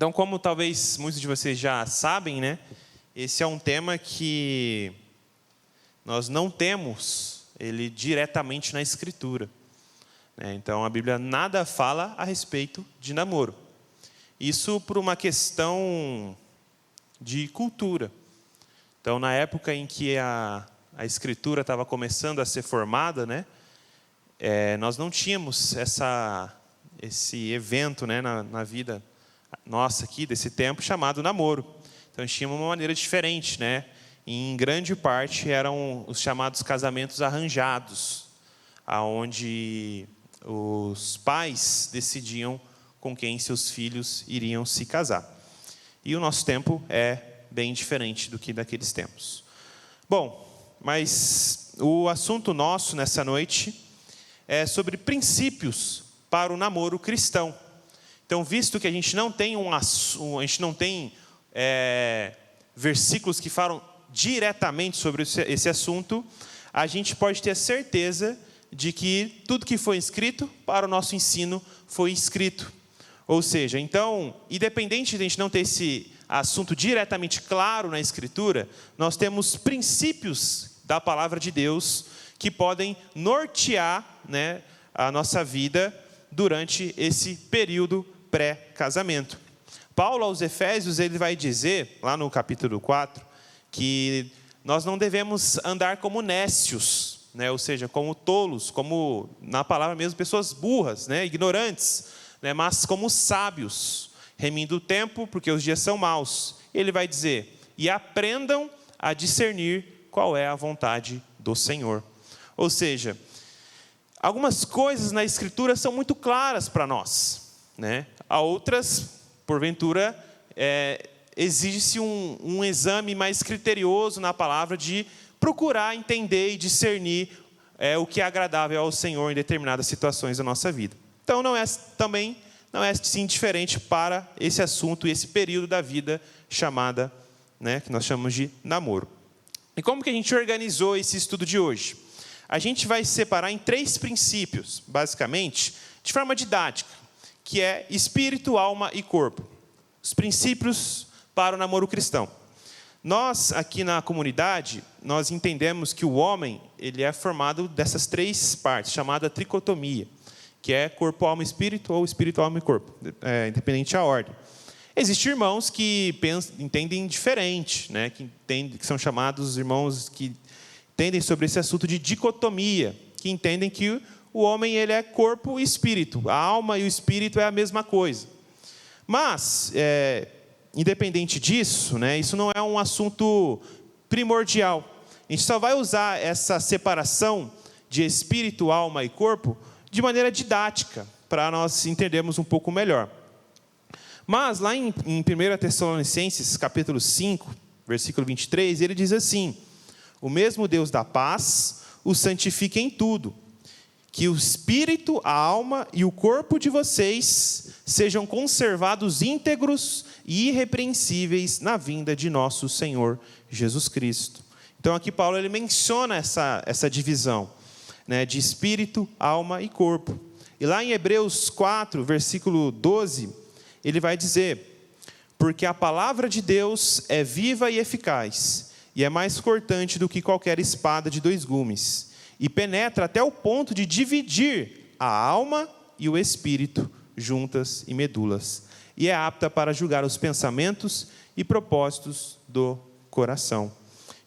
Então, como talvez muitos de vocês já sabem, né? Esse é um tema que nós não temos ele diretamente na Escritura. Então, a Bíblia nada fala a respeito de namoro. Isso por uma questão de cultura. Então, na época em que a Escritura estava começando a ser formada, né? Nós não tínhamos esse evento, né, na vida nossa aqui, desse tempo, chamado namoro. Então, a gente tinha uma maneira diferente, né? Em grande parte, eram os chamados casamentos arranjados, onde os pais decidiam com quem seus filhos iriam se casar. E o nosso tempo é bem diferente do que daqueles tempos. Bom, mas o assunto nosso nessa noite é sobre princípios para o namoro cristão. Então, visto que a gente não tem versículos que falam diretamente sobre esse assunto, a gente pode ter certeza de que tudo que foi escrito para o nosso ensino foi escrito. Ou seja, então, independente de a gente não ter esse assunto diretamente claro na Escritura, nós temos princípios da palavra de Deus que podem nortear, né, a nossa vida durante esse período pré-casamento. Paulo, aos Efésios, ele vai dizer, lá no capítulo 4, que nós não devemos andar como nécios, né? Ou seja, como tolos, como, na palavra mesmo, pessoas burras, né? Ignorantes, né? Mas como sábios, remindo o tempo, porque os dias são maus. Ele vai dizer, e aprendam a discernir qual é a vontade do Senhor. Ou seja, algumas coisas na Escritura são muito claras para nós, né? Há outras, porventura, exige-se um exame mais criterioso na palavra de procurar entender e discernir o que é agradável ao Senhor em determinadas situações da nossa vida. Então, também não é assim diferente para esse assunto e esse período da vida chamada, né, que nós chamamos de namoro. E como que a gente organizou esse estudo de hoje? A gente vai separar em 3 princípios, basicamente, de forma didática, que é espírito, alma e corpo. Os princípios para o namoro cristão. Nós, aqui na comunidade, nós entendemos que o homem ele é formado dessas 3 partes, chamada tricotomia, que é corpo, alma, espírito, ou espírito, alma e corpo, independente da ordem. Existem irmãos que entendem diferente, né? que são chamados irmãos que entendem sobre esse assunto de dicotomia, que entendem que o homem ele é corpo e espírito, a alma e o espírito é a mesma coisa. Mas, independente disso, né, isso não é um assunto primordial. A gente só vai usar essa separação de espírito, alma e corpo de maneira didática, para nós entendermos um pouco melhor. Mas, lá em 1 Tessalonicenses, capítulo 5, versículo 23, ele diz assim, o mesmo Deus da paz o santifique em tudo, que o espírito, a alma e o corpo de vocês sejam conservados íntegros e irrepreensíveis na vinda de nosso Senhor Jesus Cristo. Então aqui Paulo ele menciona essa divisão, né, de espírito, alma e corpo. E lá em Hebreus 4, versículo 12, ele vai dizer, porque a palavra de Deus é viva e eficaz, e é mais cortante do que qualquer espada de 2 gumes, e penetra até o ponto de dividir a alma e o espírito, juntas e medulas, e é apta para julgar os pensamentos e propósitos do coração.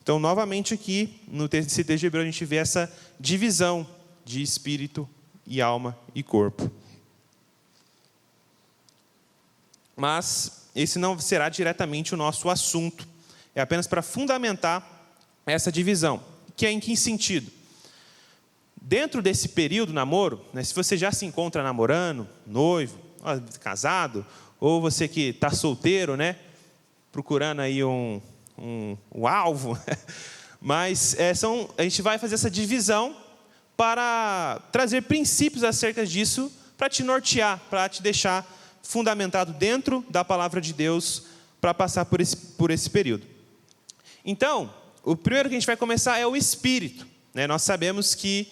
Então, novamente aqui, nesse texto de Hebreu, a gente vê essa divisão de espírito e alma e corpo. Mas esse não será diretamente o nosso assunto, é apenas para fundamentar essa divisão, que é em que sentido? Dentro desse período namoro, né, se você já se encontra namorando, noivo, casado, ou você que está solteiro, né, procurando aí um alvo, mas a gente vai fazer essa divisão para trazer princípios acerca disso, para te nortear, para te deixar fundamentado dentro da palavra de Deus, para passar por esse período. Então, o primeiro que a gente vai começar é o espírito, né? Nós sabemos que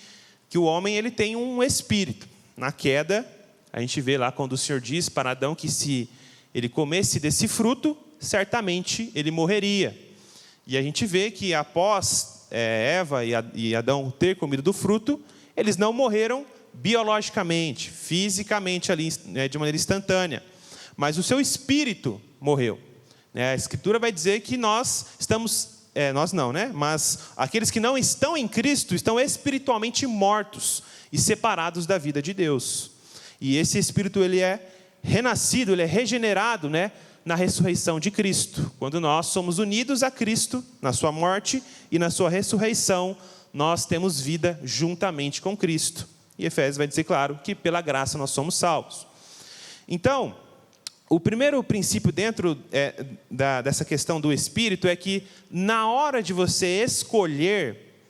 o homem ele tem um espírito. Na queda, a gente vê lá quando o Senhor diz para Adão que se ele comesse desse fruto, certamente ele morreria. E a gente vê que após Eva e Adão ter comido do fruto, eles não morreram biologicamente, fisicamente ali, né, de maneira instantânea, mas o seu espírito morreu. A Escritura vai dizer que nós estamos, nós não, né? Mas aqueles que não estão em Cristo estão espiritualmente mortos e separados da vida de Deus. E esse espírito, ele é renascido, ele é regenerado, né, na ressurreição de Cristo. Quando nós somos unidos a Cristo, na sua morte e na sua ressurreição, nós temos vida juntamente com Cristo. E Efésios vai dizer, claro, que pela graça nós somos salvos. Então, o primeiro princípio dentro dessa questão do Espírito é que na hora de você escolher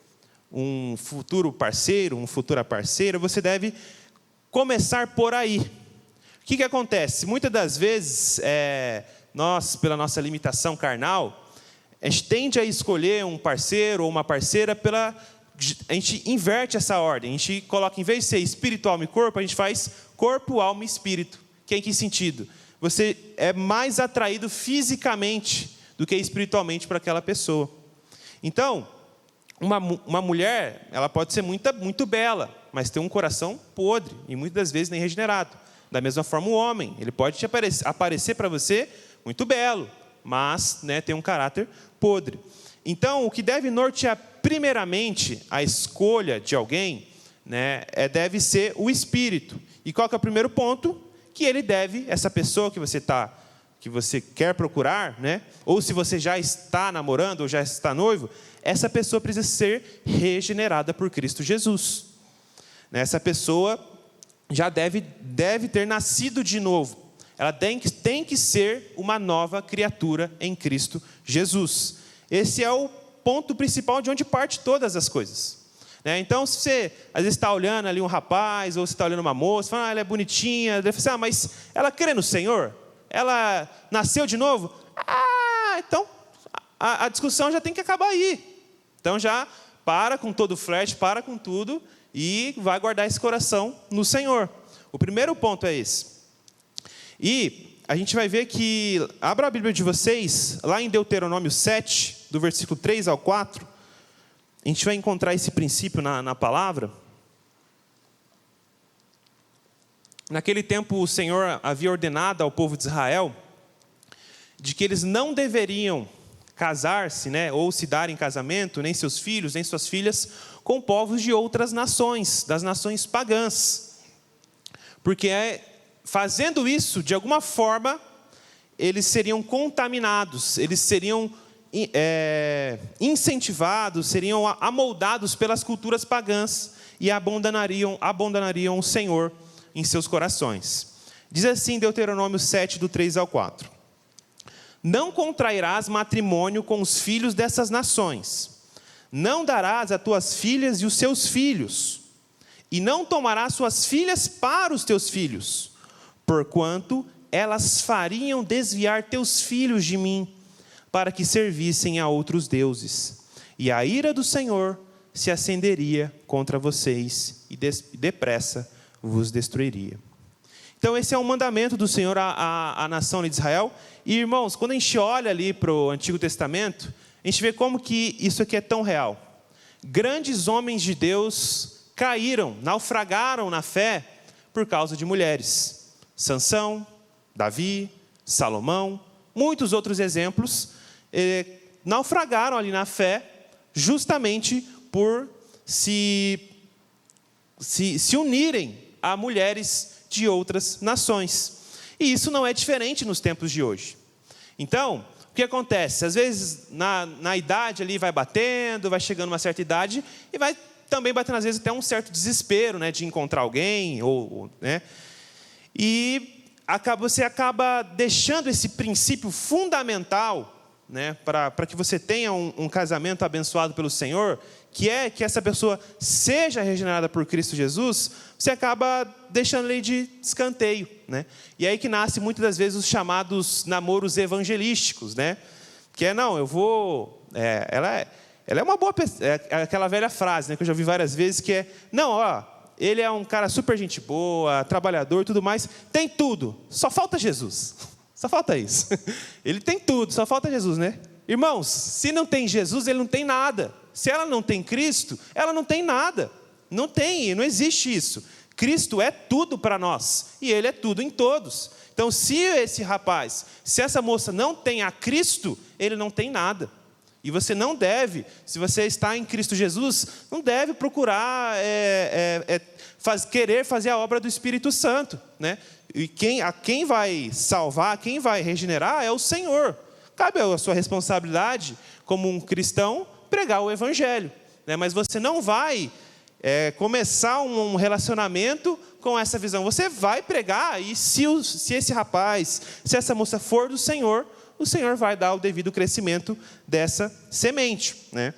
um futuro parceiro, uma futura parceira, você deve começar por aí. O que acontece? Muitas das vezes, nós, pela nossa limitação carnal, a gente tende a escolher um parceiro ou uma parceira a gente inverte essa ordem. A gente coloca, em vez de ser espírito, alma e corpo, a gente faz corpo, alma e espírito. Em que sentido? Você é mais atraído fisicamente do que espiritualmente para aquela pessoa. Então, uma mulher, ela pode ser muito bela, mas tem um coração podre e muitas das vezes nem regenerado. Da mesma forma, o homem, ele pode aparecer para você muito belo, mas, né, tem um caráter podre. Então, o que deve nortear primeiramente a escolha de alguém, né, deve ser o espírito. E qual que é o primeiro ponto? Que ele deve, essa pessoa que você quer procurar, né, ou se você já está namorando ou já está noivo, essa pessoa precisa ser regenerada por Cristo Jesus. Essa pessoa já deve ter nascido de novo. Ela tem que ser uma nova criatura em Cristo Jesus. Esse é o ponto principal de onde parte todas as coisas. Então, se você às vezes está olhando ali um rapaz, ou você está olhando uma moça, fala, ela é bonitinha, deve falar, mas ela crê no Senhor? Ela nasceu de novo? Então a discussão já tem que acabar aí. Então já para com todo o flerte, para com tudo, e vai guardar esse coração no Senhor. O primeiro ponto é esse. E a gente vai ver que, abra a Bíblia de vocês, lá em Deuteronômio 7, do versículo 3 ao 4, a gente vai encontrar esse princípio na palavra. Naquele tempo, o Senhor havia ordenado ao povo de Israel de que eles não deveriam casar-se, né, ou se dar em casamento, nem seus filhos, nem suas filhas, com povos de outras nações, das nações pagãs. Porque fazendo isso, de alguma forma, eles seriam contaminados, eles seriam incentivados, seriam amoldados pelas culturas pagãs e abandonariam o Senhor em seus corações. Diz assim Deuteronômio 7, do 3 ao 4. Não contrairás matrimônio com os filhos dessas nações. Não darás as tuas filhas e os seus filhos. E não tomarás suas filhas para os teus filhos, porquanto elas fariam desviar teus filhos de mim, para que servissem a outros deuses. E a ira do Senhor se acenderia contra vocês, e depressa vos destruiria. Então esse é um mandamento do Senhor à nação de Israel. E irmãos, quando a gente olha ali para o Antigo Testamento, a gente vê como que isso aqui é tão real. Grandes homens de Deus caíram, naufragaram na fé por causa de mulheres. Sansão, Davi, Salomão, muitos outros exemplos, naufragaram ali na fé, justamente por se unirem a mulheres de outras nações. E isso não é diferente nos tempos de hoje. Então, o que acontece? Às vezes, na idade ali vai batendo, vai chegando uma certa idade, e vai também batendo, às vezes, até um certo desespero, né, de encontrar alguém, né? E você acaba deixando esse princípio fundamental, né, para que você tenha um casamento abençoado pelo Senhor, que é que essa pessoa seja regenerada por Cristo Jesus, você acaba deixando ele de escanteio, né? E aí que nasce muitas das vezes os chamados namoros evangelísticos, né? Que não, eu vou... ela é uma boa pessoa, é aquela velha frase, né, que eu já vi várias vezes, que ele é um cara super gente boa, trabalhador e tudo mais, tem tudo, só falta Jesus. Só falta isso. Ele tem tudo, só falta Jesus, né? Irmãos, se não tem Jesus, ele não tem nada. Se ela não tem Cristo, ela não tem nada. Não tem, não existe isso. Cristo é tudo para nós, e Ele é tudo em todos. Então, se esse rapaz, se essa moça não tem a Cristo, ele não tem nada. E você não deve, se você está em Cristo Jesus, não deve procurar querer fazer a obra do Espírito Santo, né? E quem vai salvar, quem vai regenerar é o Senhor. Cabe a sua responsabilidade, como um cristão, pregar o Evangelho, né? Mas você não vai começar um relacionamento com essa visão. Você vai pregar, e se esse rapaz, se essa moça for do Senhor, o Senhor vai dar o devido crescimento dessa semente, né?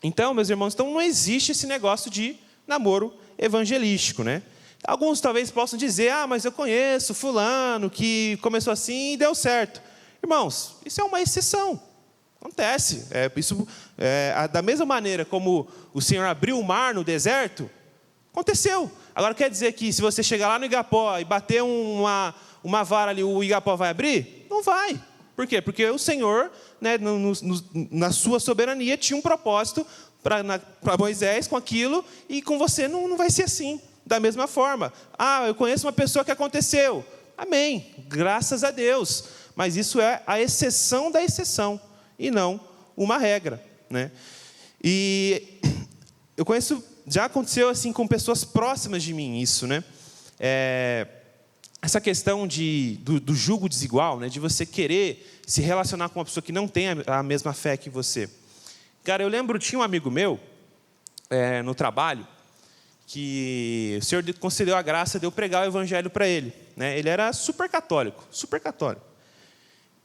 Então, meus irmãos, não existe esse negócio de namoro evangelístico, né? Alguns talvez possam dizer, mas eu conheço fulano que começou assim e deu certo. Irmãos, isso é uma exceção. Acontece. Da mesma maneira como o Senhor abriu o mar no deserto, aconteceu. Agora quer dizer que se você chegar lá no Igapó e bater uma vara ali, o Igapó vai abrir? Não vai. Por quê? Porque o Senhor, né, na sua soberania, tinha um propósito para Moisés com aquilo, e com você não vai ser assim. Da mesma forma. Eu conheço uma pessoa que aconteceu. Amém. Graças a Deus. Mas isso é a exceção da exceção, e não uma regra, né? E eu conheço, já aconteceu assim com pessoas próximas de mim isso, né? Essa questão do julgo desigual, né? De você querer se relacionar com uma pessoa que não tem a mesma fé que você. Cara, eu lembro, tinha um amigo meu no trabalho, que o Senhor concedeu a graça de eu pregar o Evangelho para ele, né? Ele era super católico, super católico.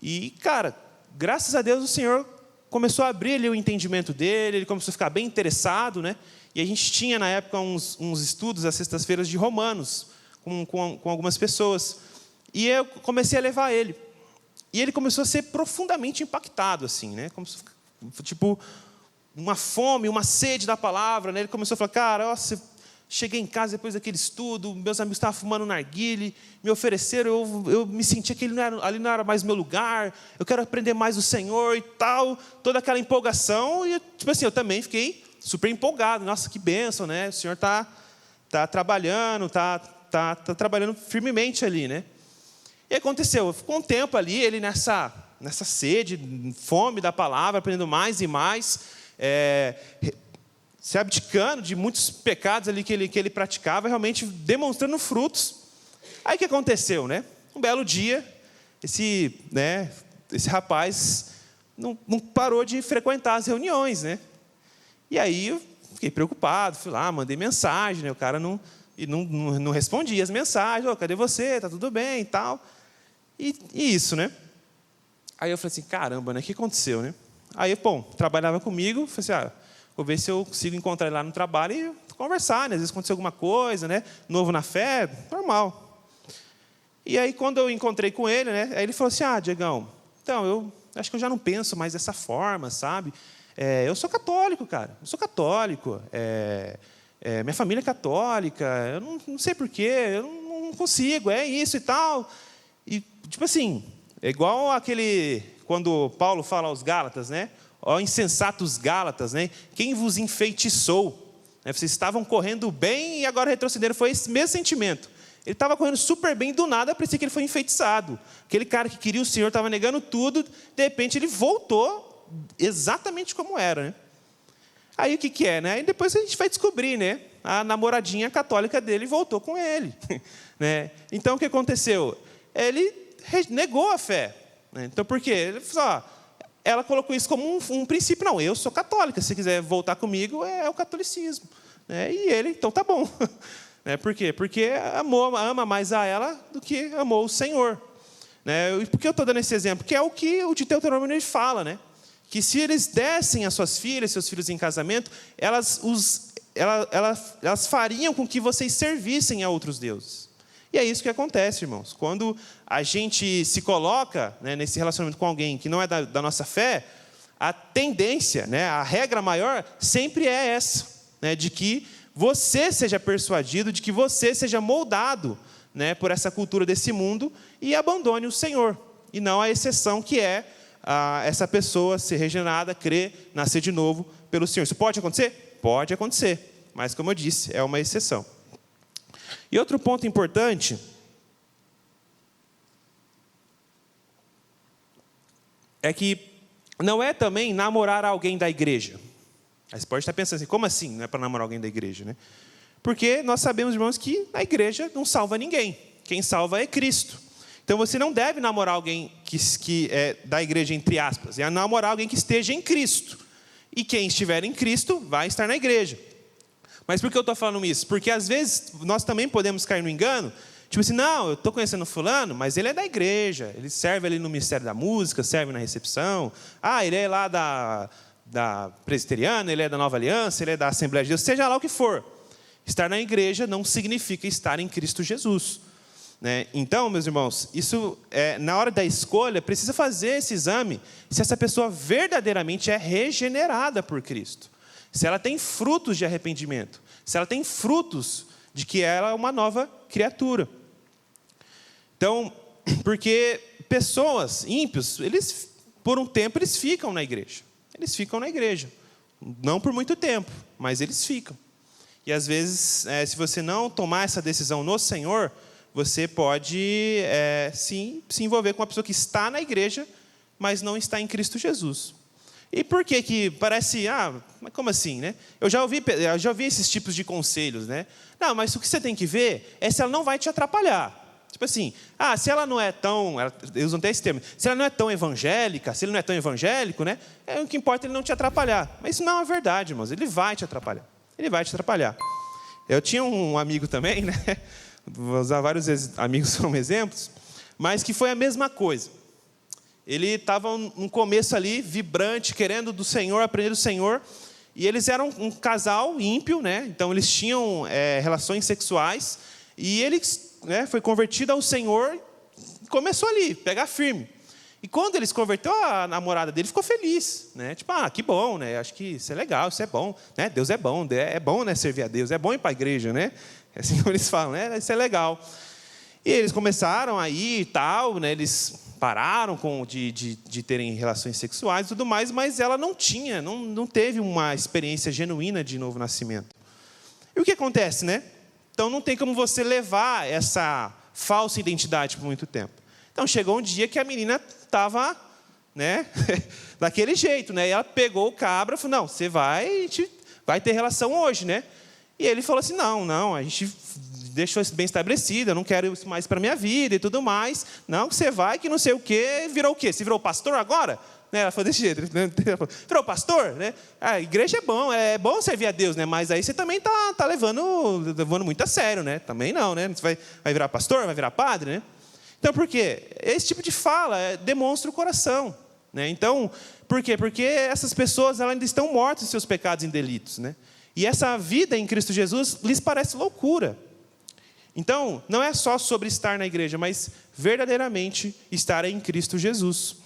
E, cara, graças a Deus o Senhor começou a abrir ali o entendimento dele, ele começou a ficar bem interessado, né? E a gente tinha, na época, uns estudos às sextas-feiras de Romanos, com algumas pessoas. E eu comecei a levar ele. E ele começou a ser profundamente impactado, assim, né? Tipo, uma fome, uma sede da palavra, né? Ele começou a falar, cara, cheguei em casa depois daquele estudo, meus amigos estavam fumando narguile, me ofereceram, eu me senti que ali não era mais meu lugar, eu quero aprender mais do Senhor e tal, toda aquela empolgação, e tipo assim, eu também fiquei super empolgado, nossa, que bênção, né? O Senhor está trabalhando, está trabalhando firmemente ali, né? E aconteceu, ficou um tempo ali, ele nessa sede, fome da palavra, aprendendo mais e mais, se abdicando de muitos pecados ali que ele praticava, realmente demonstrando frutos. Aí o que aconteceu, né? Um belo dia, esse rapaz não parou de frequentar as reuniões, né? E aí eu fiquei preocupado, fui lá, mandei mensagem, né? O cara não respondia as mensagens, cadê você? Tá tudo bem e tal. E isso, né? Aí eu falei assim, caramba, né? O que aconteceu, né? Aí, trabalhava comigo, falei assim, vou ver se eu consigo encontrar ele lá no trabalho e conversar, né? Às vezes aconteceu alguma coisa, né? Novo na fé, normal. E aí, quando eu encontrei com ele, né? Aí ele falou assim, Diegão, então, eu acho que eu já não penso mais dessa forma, sabe? Eu sou católico, cara. Eu sou católico. Minha família é católica. Eu não sei porquê, eu não consigo, é isso e tal. E, tipo assim, é igual quando Paulo fala aos Gálatas, né? Ó insensatos Gálatas, né? Quem vos enfeitiçou? Vocês estavam correndo bem e agora retrocederam. Foi esse mesmo sentimento. Ele estava correndo super bem, do nada parecia que ele foi enfeitiçado. Aquele cara que queria o Senhor, estava negando tudo, de repente ele voltou exatamente como era, né? Aí o que é, né? Aí depois a gente vai descobrir, né? A namoradinha católica dele voltou com ele, né? Então o que aconteceu? Ele negou a fé, né? Então por quê? Ele falou, ela colocou isso como um princípio. Não, eu sou católica, se quiser voltar comigo, é o catolicismo, né? E ele, então tá bom. Por quê? Porque ama mais a ela do que amou o Senhor, né? E por que eu estou dando esse exemplo? Porque é o que o de Deuteronômio fala, né? Que se eles dessem as suas filhas, seus filhos em casamento, elas fariam com que vocês servissem a outros deuses. E é isso que acontece, irmãos. Quando a gente se coloca, né, nesse relacionamento com alguém que não é da nossa fé, a tendência, né, a regra maior sempre é essa, né, de que você seja persuadido, de que você seja moldado, né, por essa cultura desse mundo e abandone o Senhor. E não a exceção que é essa pessoa ser regenerada, crer, nascer de novo pelo Senhor. Isso pode acontecer? Pode acontecer, mas como eu disse, é uma exceção. E outro ponto importante é que não é também namorar alguém da igreja. Aí você pode estar pensando assim, como assim não é para namorar alguém da igreja, né? Porque nós sabemos, irmãos, que a igreja não salva ninguém. Quem salva é Cristo. Então você não deve namorar alguém que é da igreja, entre aspas. É namorar alguém que esteja em Cristo. E quem estiver em Cristo vai estar na igreja. Mas por que eu estou falando isso? Porque às vezes nós também podemos cair no engano. Tipo assim, não, eu estou conhecendo fulano, mas ele é da igreja. Ele serve ali no Ministério da Música, serve na recepção. Ele é lá da Presbiteriana, ele é da Nova Aliança, ele é da Assembleia de Deus. Seja lá o que for. Estar na igreja não significa estar em Cristo Jesus. Né? Então, meus irmãos, isso na hora da escolha, precisa fazer esse exame se essa pessoa verdadeiramente é regenerada por Cristo. Se ela tem frutos de arrependimento. Se ela tem frutos de que ela é uma nova criatura. Então, porque pessoas ímpios, eles, por um tempo, eles ficam na igreja. Eles ficam na igreja. Não por muito tempo, mas eles ficam. E às vezes, se você não tomar essa decisão no Senhor, você pode sim se envolver com uma pessoa que está na igreja, mas não está em Cristo Jesus. E por que parece, mas como assim, né? Eu já ouvi esses tipos de conselhos, né? Não, mas o que você tem que ver é se ela não vai te atrapalhar. Tipo assim, se ela não é tão, eles usam até esse termo, se ela não é tão evangélica, se ele não é tão evangélico, né? O que importa é ele não te atrapalhar. Mas isso não é verdade, irmãos, ele vai te atrapalhar. Ele vai te atrapalhar. Eu tinha um amigo também, né? Vou usar vários amigos como exemplos, mas que foi a mesma coisa. Ele estava no começo ali, vibrante, querendo do Senhor, aprender do Senhor, e eles eram um casal ímpio, né? Então eles tinham relações sexuais, e ele foi convertido ao Senhor, e começou ali, pegar firme. E quando ele se converteu, a namorada dele ficou feliz, né? Tipo, que bom, né? Acho que isso é legal, isso é bom, né? Deus é bom, né? Servir a Deus, é bom ir para a igreja, né? É assim como eles falam, né? Isso é legal. E eles começaram aí e tal, né? Eles pararam de terem relações sexuais e tudo mais, mas ela não teve uma experiência genuína de novo nascimento. E o que acontece, né? Então não tem como você levar essa falsa identidade por muito tempo. Então chegou um dia que a menina estava, né, daquele jeito, né? E ela pegou o cabra e falou, não, você vai ter relação hoje, né? E ele falou assim, não, a gente deixou isso bem estabelecido, eu não quero isso mais para a minha vida e tudo mais. Não, você vai que não sei o quê, virou o quê? Você virou pastor agora? Né? Ela falou desse jeito, virou pastor? Né? A igreja é bom servir a Deus, né? Mas aí você também está levando muito a sério, né? Também não, né? Você vai virar pastor, vai virar padre, né? Então, por quê? Esse tipo de fala demonstra o coração. Né? Então, por quê? Porque essas pessoas elas ainda estão mortas em seus pecados e delitos. Né? E essa vida em Cristo Jesus lhes parece loucura. Então, não é só sobre estar na igreja, mas verdadeiramente estar em Cristo Jesus.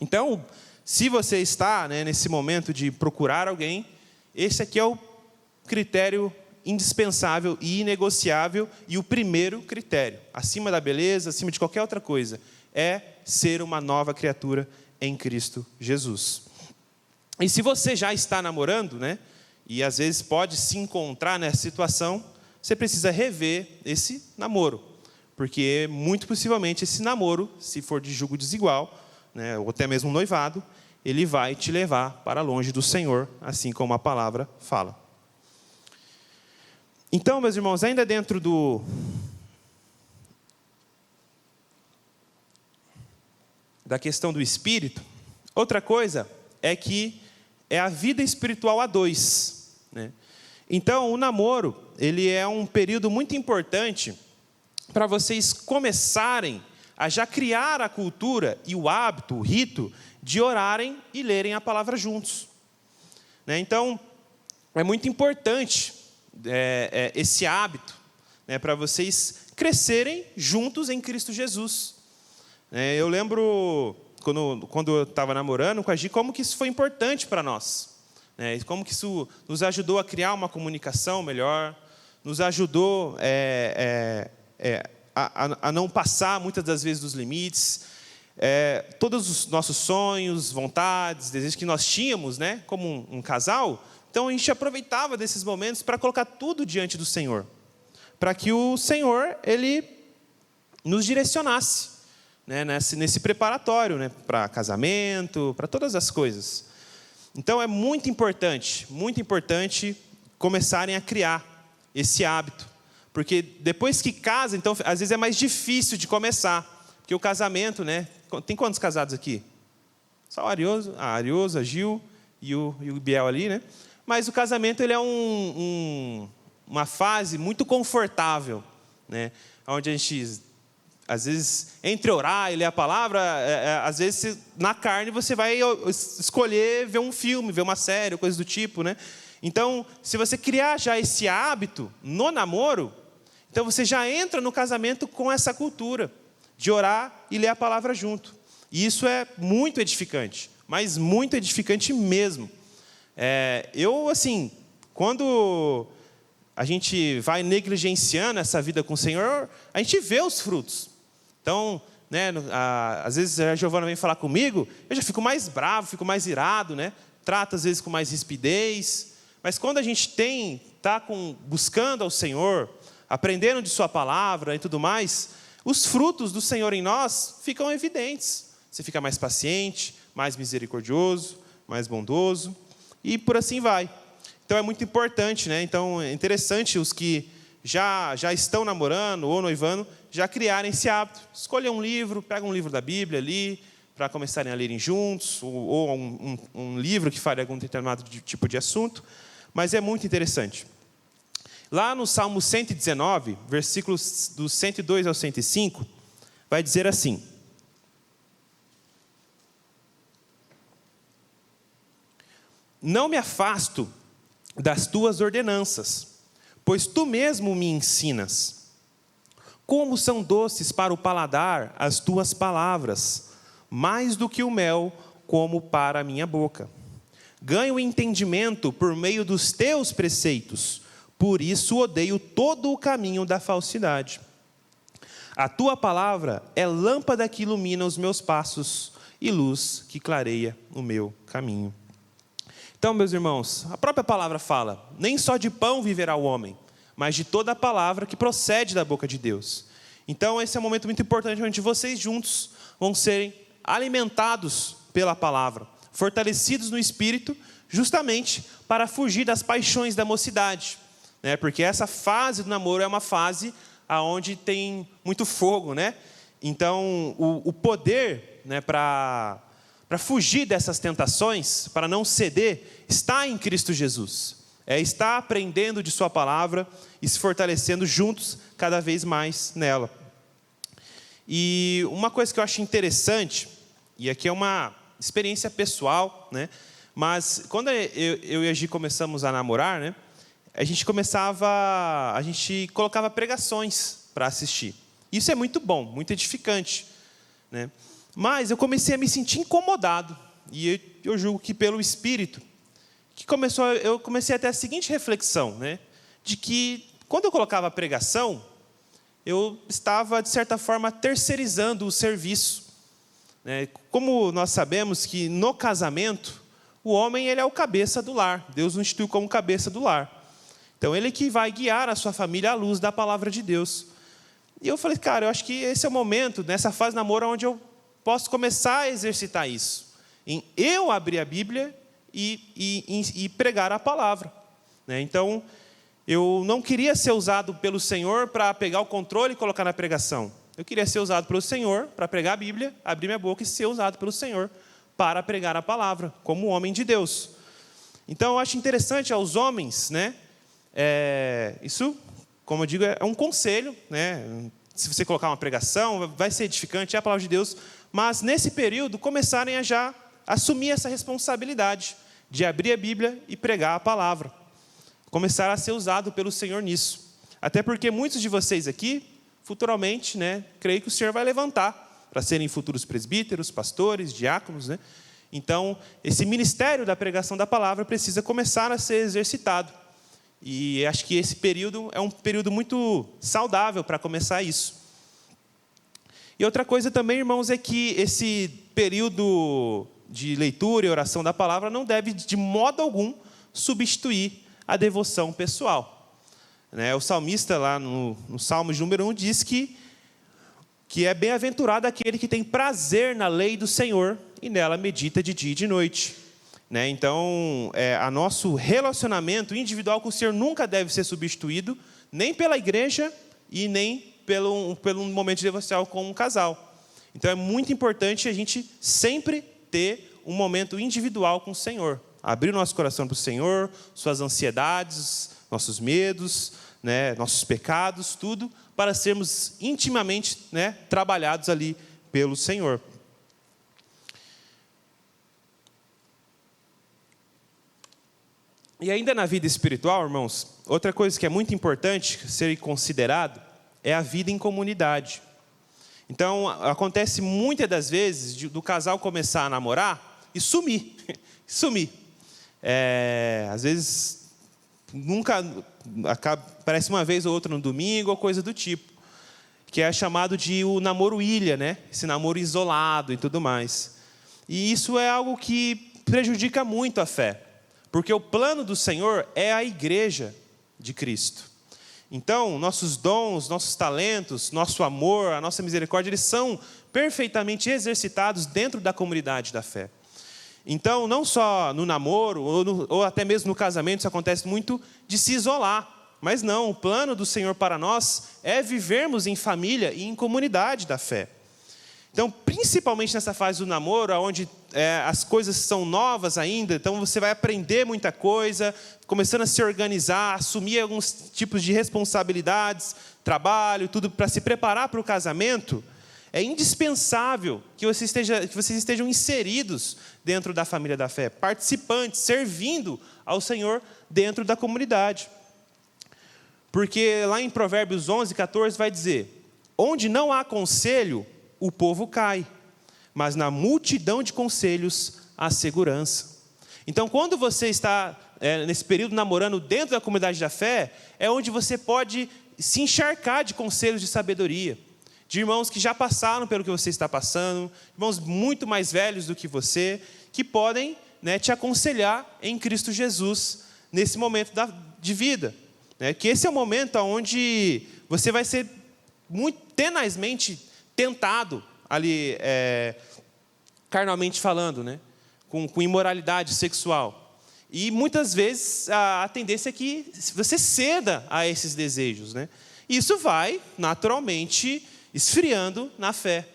Então, se você está, né, nesse momento de procurar alguém, esse aqui é o critério indispensável e inegociável e o primeiro critério, acima da beleza, acima de qualquer outra coisa, é ser uma nova criatura em Cristo Jesus. E se você já está namorando, né, e às vezes pode se encontrar nessa situação, você precisa rever esse namoro, porque muito possivelmente esse namoro, se for de julgo desigual, né, ou até mesmo noivado, ele vai te levar para longe do Senhor, assim como a palavra fala. Então, meus irmãos, ainda dentro da questão do espírito, outra coisa é que é a vida espiritual a dois. Né? Então, o namoro, ele é um período muito importante para vocês começarem a já criar a cultura e o hábito, o rito, de orarem e lerem a palavra juntos. Né? Então, é muito importante esse hábito, né, para vocês crescerem juntos em Cristo Jesus. Eu lembro, quando eu estava namorando com a Gi, como que isso foi importante para nós. Como que isso nos ajudou a criar uma comunicação melhor, nos ajudou a não passar, muitas das vezes, dos limites. Todos os nossos sonhos, vontades, desejos que nós tínhamos, né, como um casal, então a gente aproveitava desses momentos para colocar tudo diante do Senhor, para que o Senhor, Ele nos direcionasse, né, nesse preparatório, né, para casamento, para todas as coisas. Então é muito importante começarem a criar esse hábito, porque depois que casa, então às vezes é mais difícil de começar, porque o casamento, né, tem quantos casados aqui? Só o Arioso, a Gil e o Biel ali, né? Mas o casamento, ele é uma fase muito confortável, né? Onde a gente, às vezes, entre orar e ler a palavra, às vezes, na carne, você vai escolher ver um filme, ver uma série, coisa do tipo, né? Então, se você criar já esse hábito no namoro, então você já entra no casamento com essa cultura de orar e ler a palavra junto. E isso é muito edificante, mas muito edificante mesmo. Quando a gente vai negligenciando essa vida com o Senhor, a gente vê os frutos. Então, né, às vezes a Giovana vem falar comigo, eu já fico mais bravo, fico mais irado, né? Trato às vezes com mais rispidez. Mas quando a gente está buscando ao Senhor, aprendendo de sua palavra e tudo mais, os frutos do Senhor em nós ficam evidentes. Você fica mais paciente, mais misericordioso, mais bondoso, e por assim vai. Então é muito importante, né? Então é interessante os que já estão namorando ou noivando, já criarem esse hábito. Escolher um livro, pega um livro da Bíblia ali, para começarem a lerem juntos, ou um livro que fale algum determinado tipo de assunto, mas é muito interessante. Lá no Salmo 119, versículos do 102 ao 105, vai dizer assim: não me afasto das tuas ordenanças, pois tu mesmo me ensinas. Como são doces para o paladar as tuas palavras, mais do que o mel, como para a minha boca. Ganho entendimento por meio dos teus preceitos, por isso odeio todo o caminho da falsidade. A tua palavra é lâmpada que ilumina os meus passos e luz que clareia o meu caminho. Então, meus irmãos, a própria palavra fala, nem só de pão viverá o homem, mas de toda a palavra que procede da boca de Deus. Então, esse é um momento muito importante, onde vocês juntos vão serem alimentados pela palavra, fortalecidos no Espírito, justamente para fugir das paixões da mocidade. Né? Porque essa fase do namoro é uma fase onde tem muito fogo, né? Então, o poder, né, para fugir dessas tentações, para não ceder, está em Cristo Jesus. Está aprendendo de sua palavra e se fortalecendo juntos cada vez mais nela. E uma coisa que eu acho interessante, e aqui é uma experiência pessoal, né? Mas quando eu e a Gi começamos a namorar, né, a gente colocava pregações para assistir. Isso é muito bom, muito edificante, né? Mas eu comecei a me sentir incomodado, e eu julgo que pelo Espírito, eu comecei a ter a seguinte reflexão, né, de que quando eu colocava a pregação, eu estava, de certa forma, terceirizando o serviço. Né? Como nós sabemos que no casamento, o homem, ele é o cabeça do lar. Deus o instituiu como cabeça do lar. Então, ele que vai guiar a sua família à luz da palavra de Deus. E eu falei, cara, eu acho que esse é o momento, nessa fase de namoro, onde eu posso começar a exercitar isso. Em eu abrir a Bíblia e pregar a palavra. Né? Então, eu não queria ser usado pelo Senhor para pegar o controle e colocar na pregação. Eu queria ser usado pelo Senhor para pregar a Bíblia, abrir minha boca e ser usado pelo Senhor para pregar a palavra, como homem de Deus. Então, eu acho interessante aos homens, né? Isso, como eu digo, é um conselho, né? Se você colocar uma pregação, vai ser edificante, é a palavra de Deus. Mas, nesse período, começarem a já assumir essa responsabilidade de abrir a Bíblia e pregar a palavra. Começar a ser usado pelo Senhor nisso. Até porque muitos de vocês aqui, futuramente, né, creio que o Senhor vai levantar para serem futuros presbíteros, pastores, diáconos, né? Então, esse ministério da pregação da palavra precisa começar a ser exercitado. E acho que esse período é um período muito saudável para começar isso. E outra coisa também, irmãos, é que esse período de leitura e oração da palavra não deve, de modo algum, substituir a devoção pessoal. O salmista, lá no Salmo de número 1, diz que é bem-aventurado aquele que tem prazer na lei do Senhor e nela medita de dia e de noite. Então, o nosso relacionamento individual com o Senhor nunca deve ser substituído, nem pela igreja e nem pelo momento devocional com um casal. Então, é muito importante a gente sempre ter um momento individual com o Senhor. Abrir o nosso coração para o Senhor, suas ansiedades, nossos medos, nossos pecados, tudo, para sermos intimamente trabalhados ali pelo Senhor. E ainda na vida espiritual, irmãos, outra coisa que é muito importante ser considerado é a vida em comunidade. Então, acontece muitas das vezes do casal começar a namorar e sumir. Às vezes, nunca aparece uma vez ou outra no domingo ou coisa do tipo, que é chamado de o namoro ilha, esse namoro isolado e tudo mais. E isso é algo que prejudica muito a fé, porque o plano do Senhor é a igreja de Cristo. Então, nossos dons, nossos talentos, nosso amor, a nossa misericórdia, eles são perfeitamente exercitados dentro da comunidade da fé. Então, não só no namoro, ou até mesmo no casamento, isso acontece muito de se isolar. Mas não, o plano do Senhor para nós é vivermos em família e em comunidade da fé. Então, principalmente nessa fase do namoro, onde as coisas são novas ainda, então você vai aprender muita coisa, começando a se organizar, assumir alguns tipos de responsabilidades, trabalho, tudo para se preparar para o casamento. É indispensável que vocês estejam inseridos dentro da família da fé, participantes, servindo ao Senhor dentro da comunidade. Porque lá em Provérbios 11, 14 vai dizer: onde não há conselho, o povo cai, mas na multidão de conselhos há segurança. Então, quando você está nesse período namorando dentro da comunidade da fé, é onde você pode se encharcar de conselhos de sabedoria, de irmãos que já passaram pelo que você está passando, irmãos muito mais velhos do que você, que podem te aconselhar em Cristo Jesus, nesse momento de vida. Que esse é o momento onde você vai ser muito tenazmente tentado ali, carnalmente falando, com imoralidade sexual. E muitas vezes a tendência é que você ceda a esses desejos. Isso vai, naturalmente, esfriando na fé.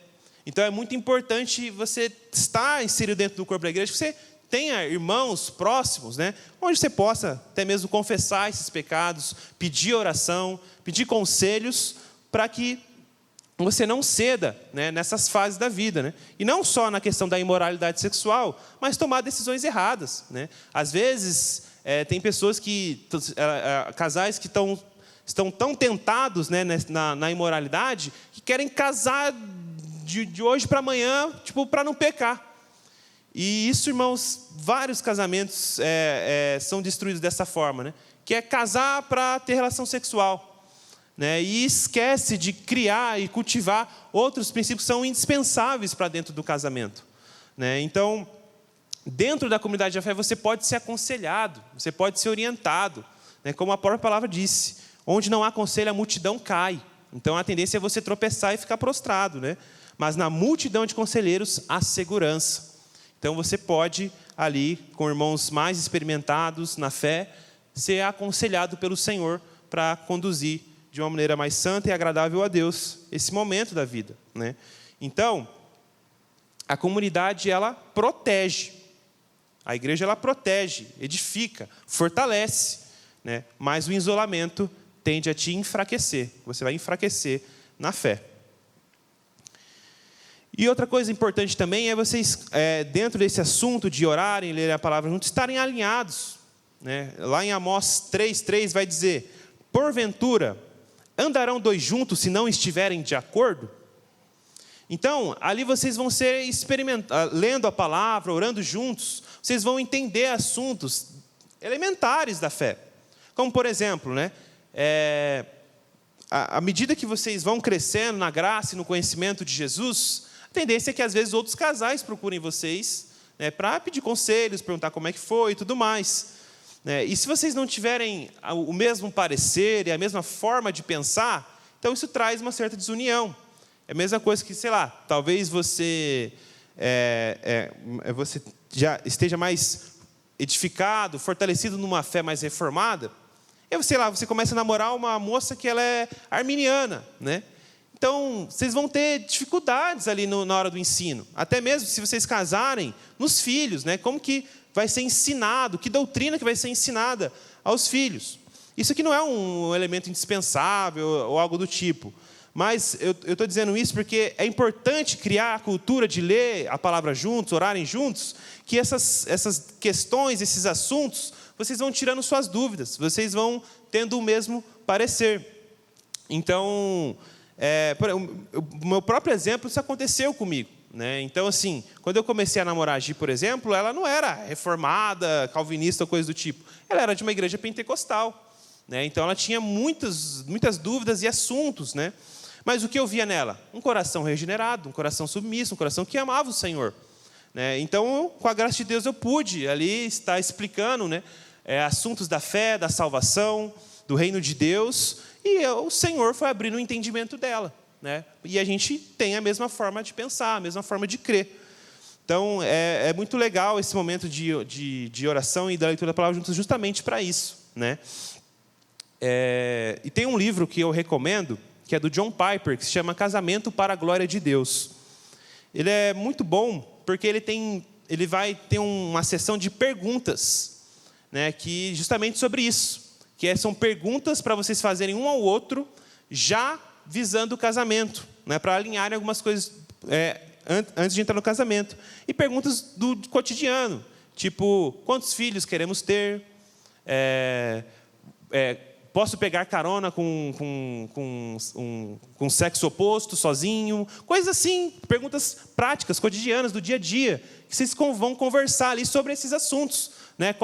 Então, é muito importante você estar inserido dentro do corpo da igreja, que você tenha irmãos próximos, onde você possa até mesmo confessar esses pecados, pedir oração, pedir conselhos, para que você não ceda nessas fases da vida. E não só na questão da imoralidade sexual, mas tomar decisões erradas. Às vezes, tem pessoas casais que estão tão tentados na imoralidade, que querem casar de hoje para amanhã, para não pecar. E isso, irmãos, vários casamentos são destruídos dessa forma, que é casar para ter relação sexual. E esquece de criar e cultivar outros princípios que são indispensáveis para dentro do casamento. Então, dentro da comunidade da fé, você pode ser aconselhado, você pode ser orientado, como a própria palavra disse: onde não há conselho, a multidão cai. Então, a tendência é você tropeçar e ficar prostrado. Mas na multidão de conselheiros, há segurança. Então, você pode, ali, com irmãos mais experimentados na fé, ser aconselhado pelo Senhor para conduzir de uma maneira mais santa e agradável a Deus esse momento da vida. Então, a comunidade, ela protege. A igreja, ela protege, edifica, fortalece. Mas o isolamento tende a te enfraquecer. Você vai enfraquecer na fé. E outra coisa importante também é vocês, dentro desse assunto de orarem e lerem a palavra juntos, estarem alinhados. Lá em Amós 3:3 vai dizer: porventura, andarão dois juntos se não estiverem de acordo? Então, ali vocês vão ser lendo a palavra, orando juntos, vocês vão entender assuntos elementares da fé. Como, por exemplo, à medida que vocês vão crescendo na graça e no conhecimento de Jesus, a tendência é que às vezes outros casais procurem vocês, né, para pedir conselhos, perguntar como é que foi e tudo mais. E se vocês não tiverem o mesmo parecer e a mesma forma de pensar, então isso traz uma certa desunião. É a mesma coisa que, sei lá, talvez você já esteja mais edificado, fortalecido numa fé mais reformada, e, sei lá, você começa a namorar uma moça que ela é arminiana, né? Então, vocês vão ter dificuldades ali na hora do ensino. Até mesmo se vocês casarem, nos filhos, né? Como que vai ser ensinado, que doutrina que vai ser ensinada aos filhos. Isso aqui não é um elemento indispensável ou algo do tipo. Mas eu estou dizendo isso porque é importante criar a cultura de ler a palavra juntos, orarem juntos, que essas questões, esses assuntos, vocês vão tirando suas dúvidas, vocês vão tendo o mesmo parecer. Então, o meu próprio exemplo, isso aconteceu comigo. Né? Então, assim, quando eu comecei a namorar a Gi, por exemplo, ela não era reformada, calvinista ou coisa do tipo. Ela era de uma igreja pentecostal. Né? Então, ela tinha muitas dúvidas e assuntos. Né? Mas o que eu via nela? Um coração regenerado, um coração submisso, um coração que amava o Senhor. Né? Então, com a graça de Deus, eu pude ali estar explicando, né, assuntos da fé, da salvação, do reino de Deus, e o Senhor foi abrindo o entendimento dela. Né? E a gente tem a mesma forma de pensar, a mesma forma de crer. Então, é muito legal esse momento de oração e da leitura da palavra juntos justamente para isso. Né? E tem um livro que eu recomendo, que é do John Piper, que se chama Casamento para a Glória de Deus. Ele é muito bom, porque ele vai ter uma sessão de perguntas, né, que justamente sobre isso, que são perguntas para vocês fazerem um ao outro, já visando o casamento, né, para alinharem algumas coisas antes de entrar no casamento. E perguntas do cotidiano, tipo, quantos filhos queremos ter? Posso pegar carona com sexo oposto, sozinho? Coisas assim, perguntas práticas, cotidianas, do dia a dia, que vocês vão conversar ali sobre esses assuntos. Né?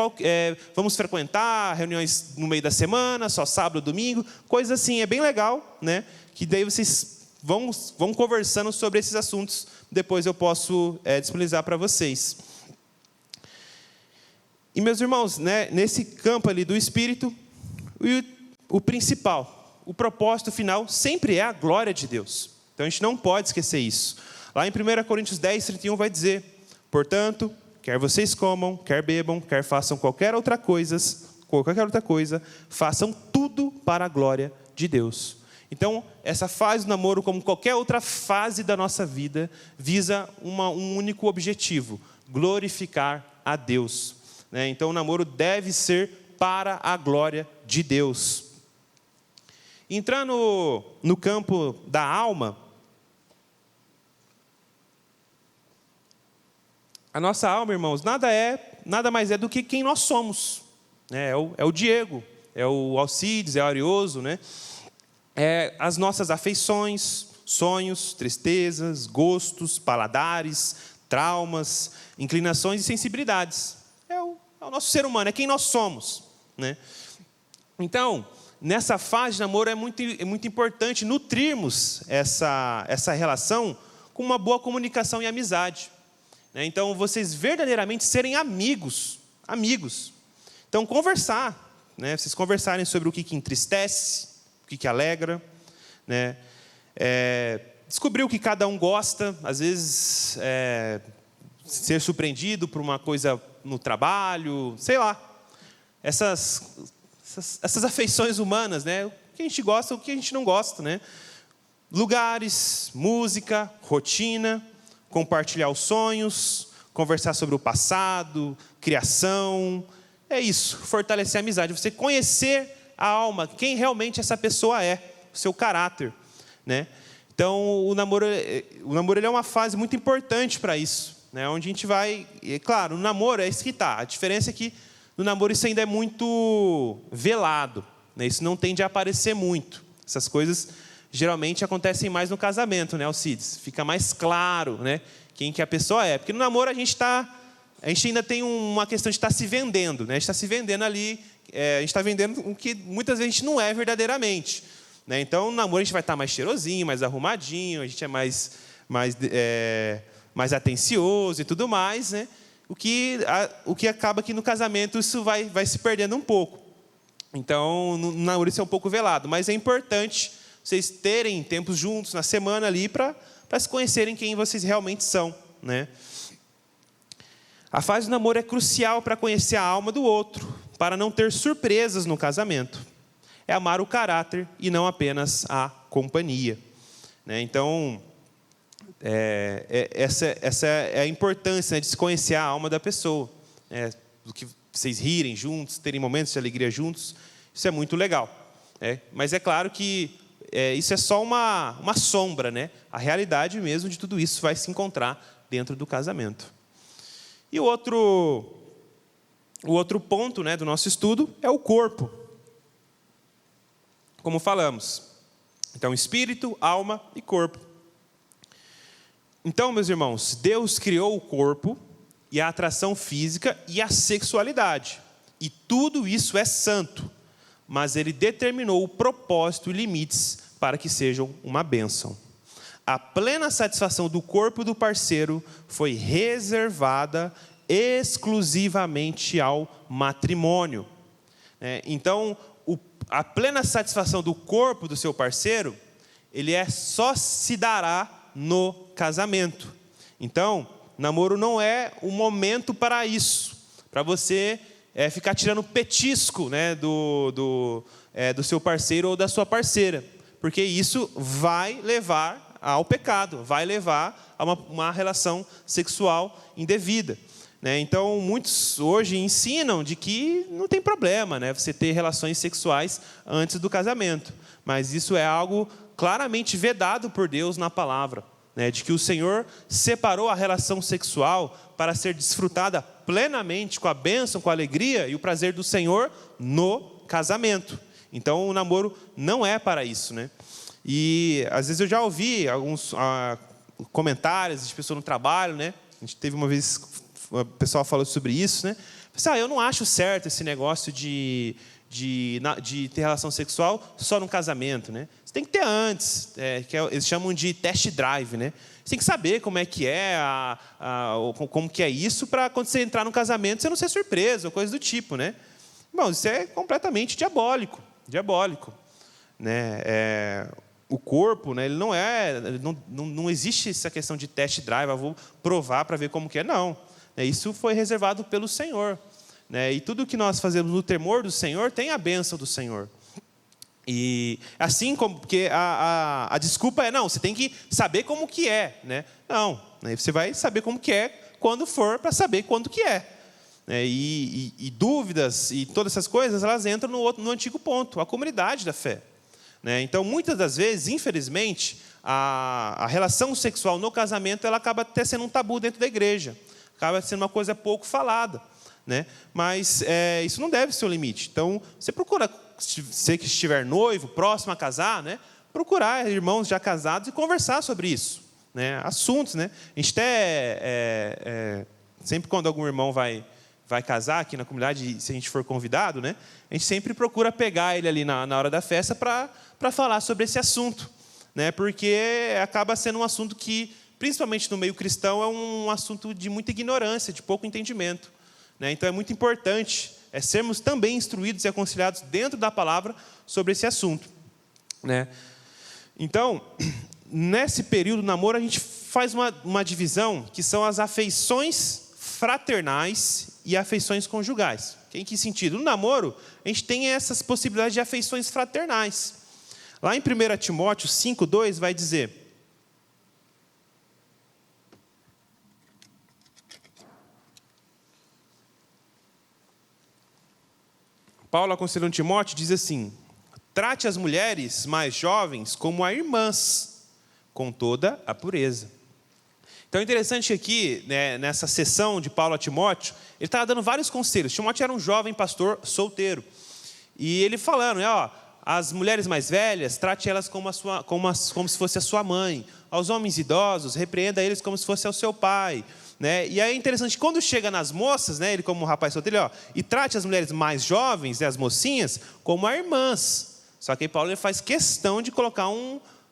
Vamos frequentar reuniões no meio da semana, só sábado, domingo, coisas assim, é bem legal, né? Que daí vocês vão conversando sobre esses assuntos, depois eu posso disponibilizar para vocês. E, meus irmãos, né, nesse campo ali do Espírito, o principal, o propósito final, sempre é a glória de Deus. Então, a gente não pode esquecer isso. Lá em 1 Coríntios 10, 31, vai dizer, portanto, quer vocês comam, quer bebam, quer façam qualquer outra coisa, façam tudo para a glória de Deus. Então, essa fase do namoro, como qualquer outra fase da nossa vida, visa um único objetivo, glorificar a Deus. Né? Então, o namoro deve ser para a glória de Deus. Entrando no campo da alma, a nossa alma, irmãos, nada mais é do que quem nós somos. É o Diego, é o Alcides, é o Arioso, né? As nossas afeições, sonhos, tristezas, gostos, paladares, traumas, inclinações e sensibilidades. É o nosso ser humano, é quem nós somos. Né? Então, nessa fase de namoro é muito importante nutrirmos essa relação com uma boa comunicação e amizade. Né? Então, vocês verdadeiramente serem amigos. Então, conversar. Né? Vocês conversarem sobre o que entristece, o que alegra. Né? Descobrir o que cada um gosta. Às vezes, ser surpreendido por uma coisa no trabalho, sei lá. Essas afeições humanas, né? O que a gente gosta, o que a gente não gosta, né? Lugares, música, rotina, compartilhar os sonhos, conversar sobre o passado, criação. É isso, fortalecer a amizade. Você conhecer a alma, quem realmente essa pessoa é, o seu caráter, né? Então, o namoro ele é uma fase muito importante para isso, né? Onde a gente vai... E, claro, no namoro é isso que está. A diferença é que no namoro isso ainda é muito velado, né? Isso não tende a aparecer muito. Essas coisas geralmente acontecem mais no casamento, né, Alcides? Fica mais claro, né, quem que a pessoa é. Porque no namoro a gente ainda tem uma questão de estar se vendendo, né? A gente está se vendendo ali, a gente está vendendo o que muitas vezes a gente não é verdadeiramente. né? Então, no namoro a gente vai estar mais cheirosinho, mais arrumadinho, a gente é mais atencioso e tudo mais, né? O que acaba que no casamento isso vai se perdendo um pouco. Então, no namoro isso é um pouco velado, mas é importante vocês terem tempos juntos na semana ali para se conhecerem quem vocês realmente são, né? A fase do namoro é crucial para conhecer a alma do outro, para não ter surpresas no casamento. É amar o caráter e não apenas a companhia, né? Então, essa é a importância, né, de se conhecer a alma da pessoa, do que vocês rirem juntos, terem momentos de alegria juntos, isso é muito legal, né? Mas é claro que isso é só uma sombra, né? A realidade mesmo de tudo isso vai se encontrar dentro do casamento. E o outro ponto, né, do nosso estudo é o corpo. Como falamos. Então, espírito, alma e corpo. Então, meus irmãos, Deus criou o corpo e a atração física e a sexualidade. E tudo isso é santo. Mas Ele determinou o propósito e limites para que sejam uma bênção. A plena satisfação do corpo do parceiro foi reservada exclusivamente ao matrimônio. Então, a plena satisfação do corpo do seu parceiro, ele só se dará no casamento. Então, namoro não é o momento para isso, para você ficar tirando petisco, né, do seu parceiro ou da sua parceira, porque isso vai levar ao pecado, vai levar a uma relação sexual indevida, né? Então, muitos hoje ensinam de que não tem problema, né, você ter relações sexuais antes do casamento, mas isso é algo claramente vedado por Deus na palavra, né, de que o Senhor separou a relação sexual para ser desfrutada plenamente com a bênção, com a alegria e o prazer do Senhor no casamento. Então, o namoro não é para isso, né? E às vezes eu já ouvi alguns comentários de pessoas no trabalho, né? A gente teve uma vez, o pessoal falou sobre isso, né? Eu não acho certo esse negócio de ter relação sexual só no casamento, né? Você tem que ter antes, eles chamam de test drive, né? Você tem que saber como é que como que é isso, para quando você entrar no casamento você não ser surpreso, ou coisa do tipo, né? Bom, isso é completamente diabólico, né? O corpo, né, ele não existe essa questão de test drive, eu vou provar para ver como que é, não. Isso foi reservado pelo Senhor, né? E tudo que nós fazemos no temor do Senhor tem a bênção do Senhor. E assim como, porque a desculpa é, não, você tem que saber como que é, né? Não, né, você vai saber como que é quando for para saber quando que é. E dúvidas e todas essas coisas, elas entram no antigo ponto, a comunidade da fé, né? Então, muitas das vezes, infelizmente, a relação sexual no casamento, ela acaba até sendo um tabu dentro da igreja, acaba sendo uma coisa pouco falada, né? Mas isso não deve ser o limite. Então, você procura, você que estiver noivo, próximo a casar, né, procurar irmãos já casados e conversar sobre isso, né? Assuntos, né? A gente até, sempre quando algum irmão vai casar aqui na comunidade, se a gente for convidado, né, a gente sempre procura pegar ele ali na hora da festa para falar sobre esse assunto, né, porque acaba sendo um assunto que, principalmente no meio cristão, é um assunto de muita ignorância, de pouco entendimento, né? Então é muito importante sermos também instruídos e aconselhados dentro da palavra sobre esse assunto, né? Então, nesse período do namoro, a gente faz uma divisão que são as afeições fraternais e afeições conjugais. Em que sentido? No namoro, a gente tem essas possibilidades de afeições fraternais. Lá em 1 Timóteo 5:2 vai dizer: Paulo, aconselhando Timóteo, diz assim: trate as mulheres mais jovens como a irmãs, com toda a pureza. Então é interessante que aqui, né, nessa sessão de Paulo a Timóteo, ele estava dando vários conselhos. Timóteo era um jovem pastor solteiro. E ele falando, as mulheres mais velhas, trate elas como se fosse a sua mãe. Aos homens idosos, repreenda eles como se fosse ao seu pai. Né? E aí é interessante, quando chega nas moças, né, ele como um rapaz solteiro, e trate as mulheres mais jovens, as mocinhas, como a irmãs. Só que aí Paulo ele faz questão de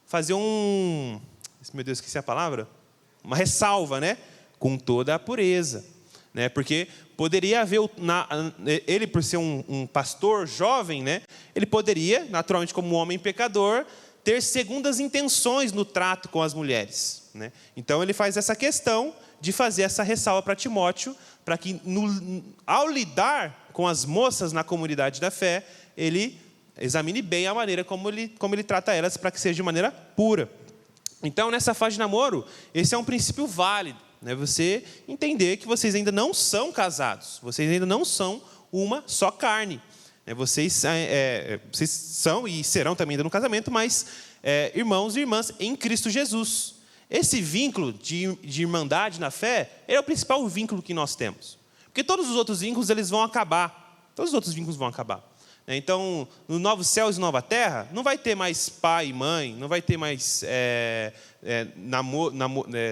fazer meu Deus, esqueci a palavra, uma ressalva, né? Com toda a pureza, né? Porque poderia haver, ele por ser um pastor jovem, né? Ele poderia, naturalmente como um homem pecador, ter segundas intenções no trato com as mulheres, né? Então ele faz essa questão de fazer essa ressalva para Timóteo, para que ao lidar com as moças na comunidade da fé, ele examine bem a maneira como ele trata elas, para que seja de maneira pura. Então, nessa fase de namoro, esse é um princípio válido, né? Você entender que vocês ainda não são casados, vocês ainda não são uma só carne. Vocês são e serão também ainda no casamento, mas irmãos e irmãs em Cristo Jesus. Esse vínculo de irmandade na fé é o principal vínculo que nós temos. Porque todos os outros vínculos eles vão acabar. Todos os outros vínculos vão acabar. Então, no novo céus e nova terra, não vai ter mais pai e mãe, não vai ter mais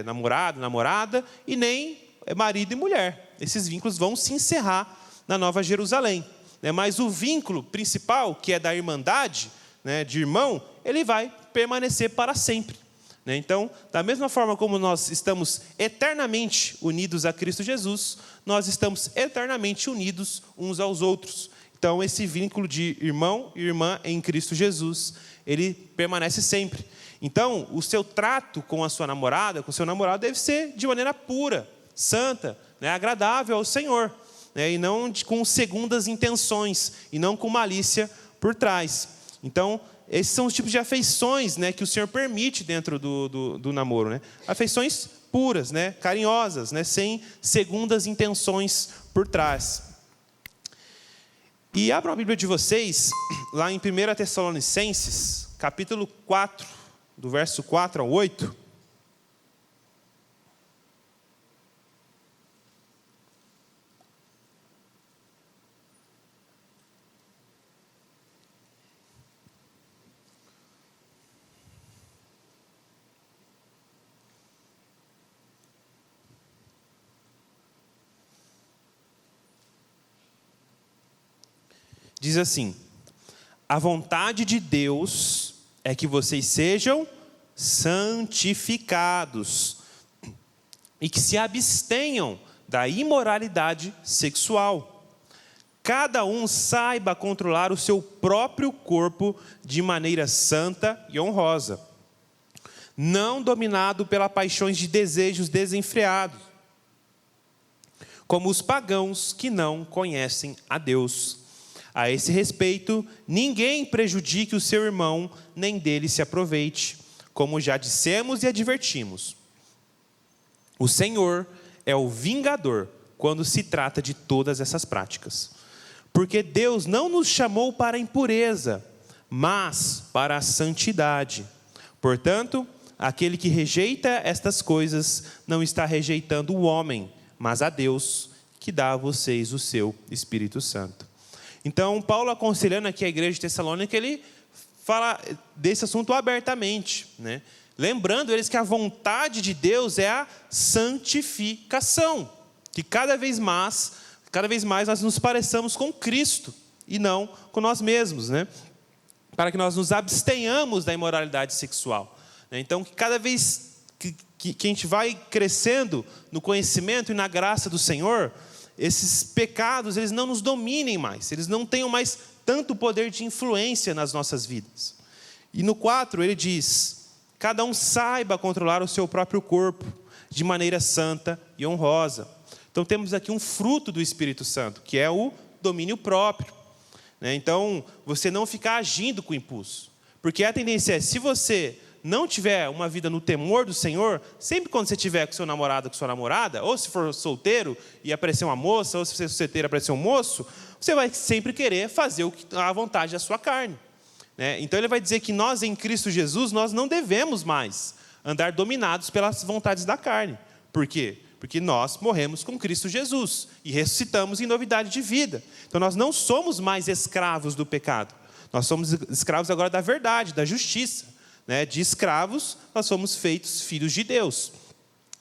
namorado, namorada, e nem marido e mulher. Esses vínculos vão se encerrar na Nova Jerusalém. Mas o vínculo principal, que é da irmandade, de irmão, ele vai permanecer para sempre. Então, da mesma forma como nós estamos eternamente unidos a Cristo Jesus, nós estamos eternamente unidos uns aos outros. Então, esse vínculo de irmão e irmã em Cristo Jesus, ele permanece sempre. Então, o seu trato com a sua namorada, com o seu namorado, deve ser de maneira pura, santa, agradável ao Senhor, e não com segundas intenções, e não com malícia por trás. Então, esses são os tipos de afeições, que o Senhor permite dentro do namoro. Afeições puras, carinhosas, sem segundas intenções por trás. E abram a Bíblia de vocês, lá em 1 Tessalonicenses, capítulo 4, do verso 4 ao 8. Diz assim: a vontade de Deus é que vocês sejam santificados e que se abstenham da imoralidade sexual. Cada um saiba controlar o seu próprio corpo de maneira santa e honrosa, não dominado pelas paixões de desejos desenfreados, como os pagãos que não conhecem a Deus. A esse respeito, ninguém prejudique o seu irmão, nem dele se aproveite, como já dissemos e advertimos. O Senhor é o vingador quando se trata de todas essas práticas. Porque Deus não nos chamou para a impureza, mas para a santidade. Portanto, aquele que rejeita estas coisas não está rejeitando o homem, mas a Deus, que dá a vocês o seu Espírito Santo. Então, Paulo aconselhando aqui a igreja de Tessalônica, ele fala desse assunto abertamente, lembrando eles que a vontade de Deus é a santificação, que cada vez mais nós nos pareçamos com Cristo e não com nós mesmos, para que nós nos abstenhamos da imoralidade sexual. Então, que cada vez que a gente vai crescendo no conhecimento e na graça do Senhor, esses pecados, eles não nos dominem mais, eles não tenham mais tanto poder de influência nas nossas vidas. E no 4 ele diz: cada um saiba controlar o seu próprio corpo de maneira santa e honrosa. Então temos aqui um fruto do Espírito Santo, que é o domínio próprio. Então, você não ficar agindo com impulso, porque a tendência é, se você não tiver uma vida no temor do Senhor, sempre quando você estiver com seu namorado, com sua namorada, ou se for solteiro e aparecer uma moça, ou se você é solteiro e aparecer um moço, você vai sempre querer fazer a vontade da sua carne. Então ele vai dizer que nós em Cristo Jesus, nós não devemos mais andar dominados pelas vontades da carne. Por quê? Porque nós morremos com Cristo Jesus e ressuscitamos em novidade de vida. Então nós não somos mais escravos do pecado. Nós somos escravos agora da verdade, da justiça. De escravos, nós somos feitos filhos de Deus.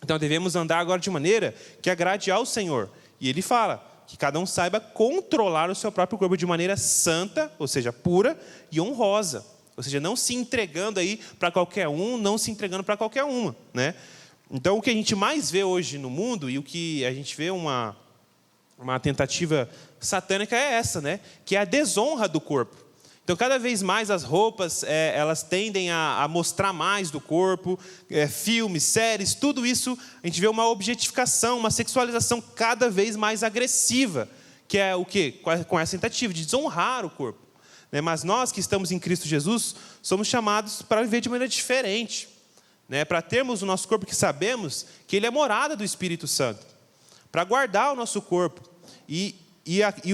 Então devemos andar agora de maneira que agrade ao Senhor. E ele fala: que cada um saiba controlar o seu próprio corpo de maneira santa, ou seja, pura e honrosa. Ou seja, não se entregando aí para qualquer um, não se entregando para qualquer uma, né? Então, o que a gente mais vê hoje no mundo, e o que a gente vê uma tentativa satânica é essa, né? Que é a desonra do corpo. Então, cada vez mais as roupas, elas tendem a mostrar mais do corpo, filmes, séries, tudo isso, a gente vê uma objetificação, uma sexualização cada vez mais agressiva, que é o quê? Com essa tentativa de desonrar o corpo. Mas nós que estamos em Cristo Jesus, somos chamados para viver de maneira diferente, né? Para termos o nosso corpo que sabemos que ele é morada do Espírito Santo, para guardar o nosso corpo e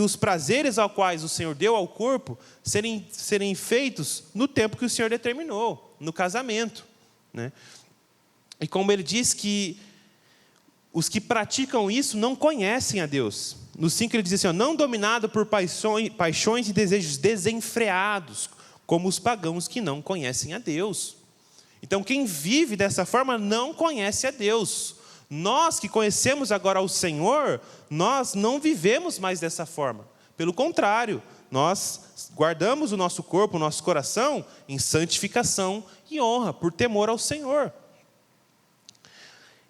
os prazeres aos quais o Senhor deu ao corpo serem feitos no tempo que o Senhor determinou, no casamento, né? E como ele diz que os que praticam isso não conhecem a Deus. No 5 ele diz assim, não dominado por paixões e desejos desenfreados, como os pagãos que não conhecem a Deus. Então, quem vive dessa forma não conhece a Deus. Nós que conhecemos agora o Senhor, nós não vivemos mais dessa forma. Pelo contrário, nós guardamos o nosso corpo, o nosso coração em santificação e honra, por temor ao Senhor.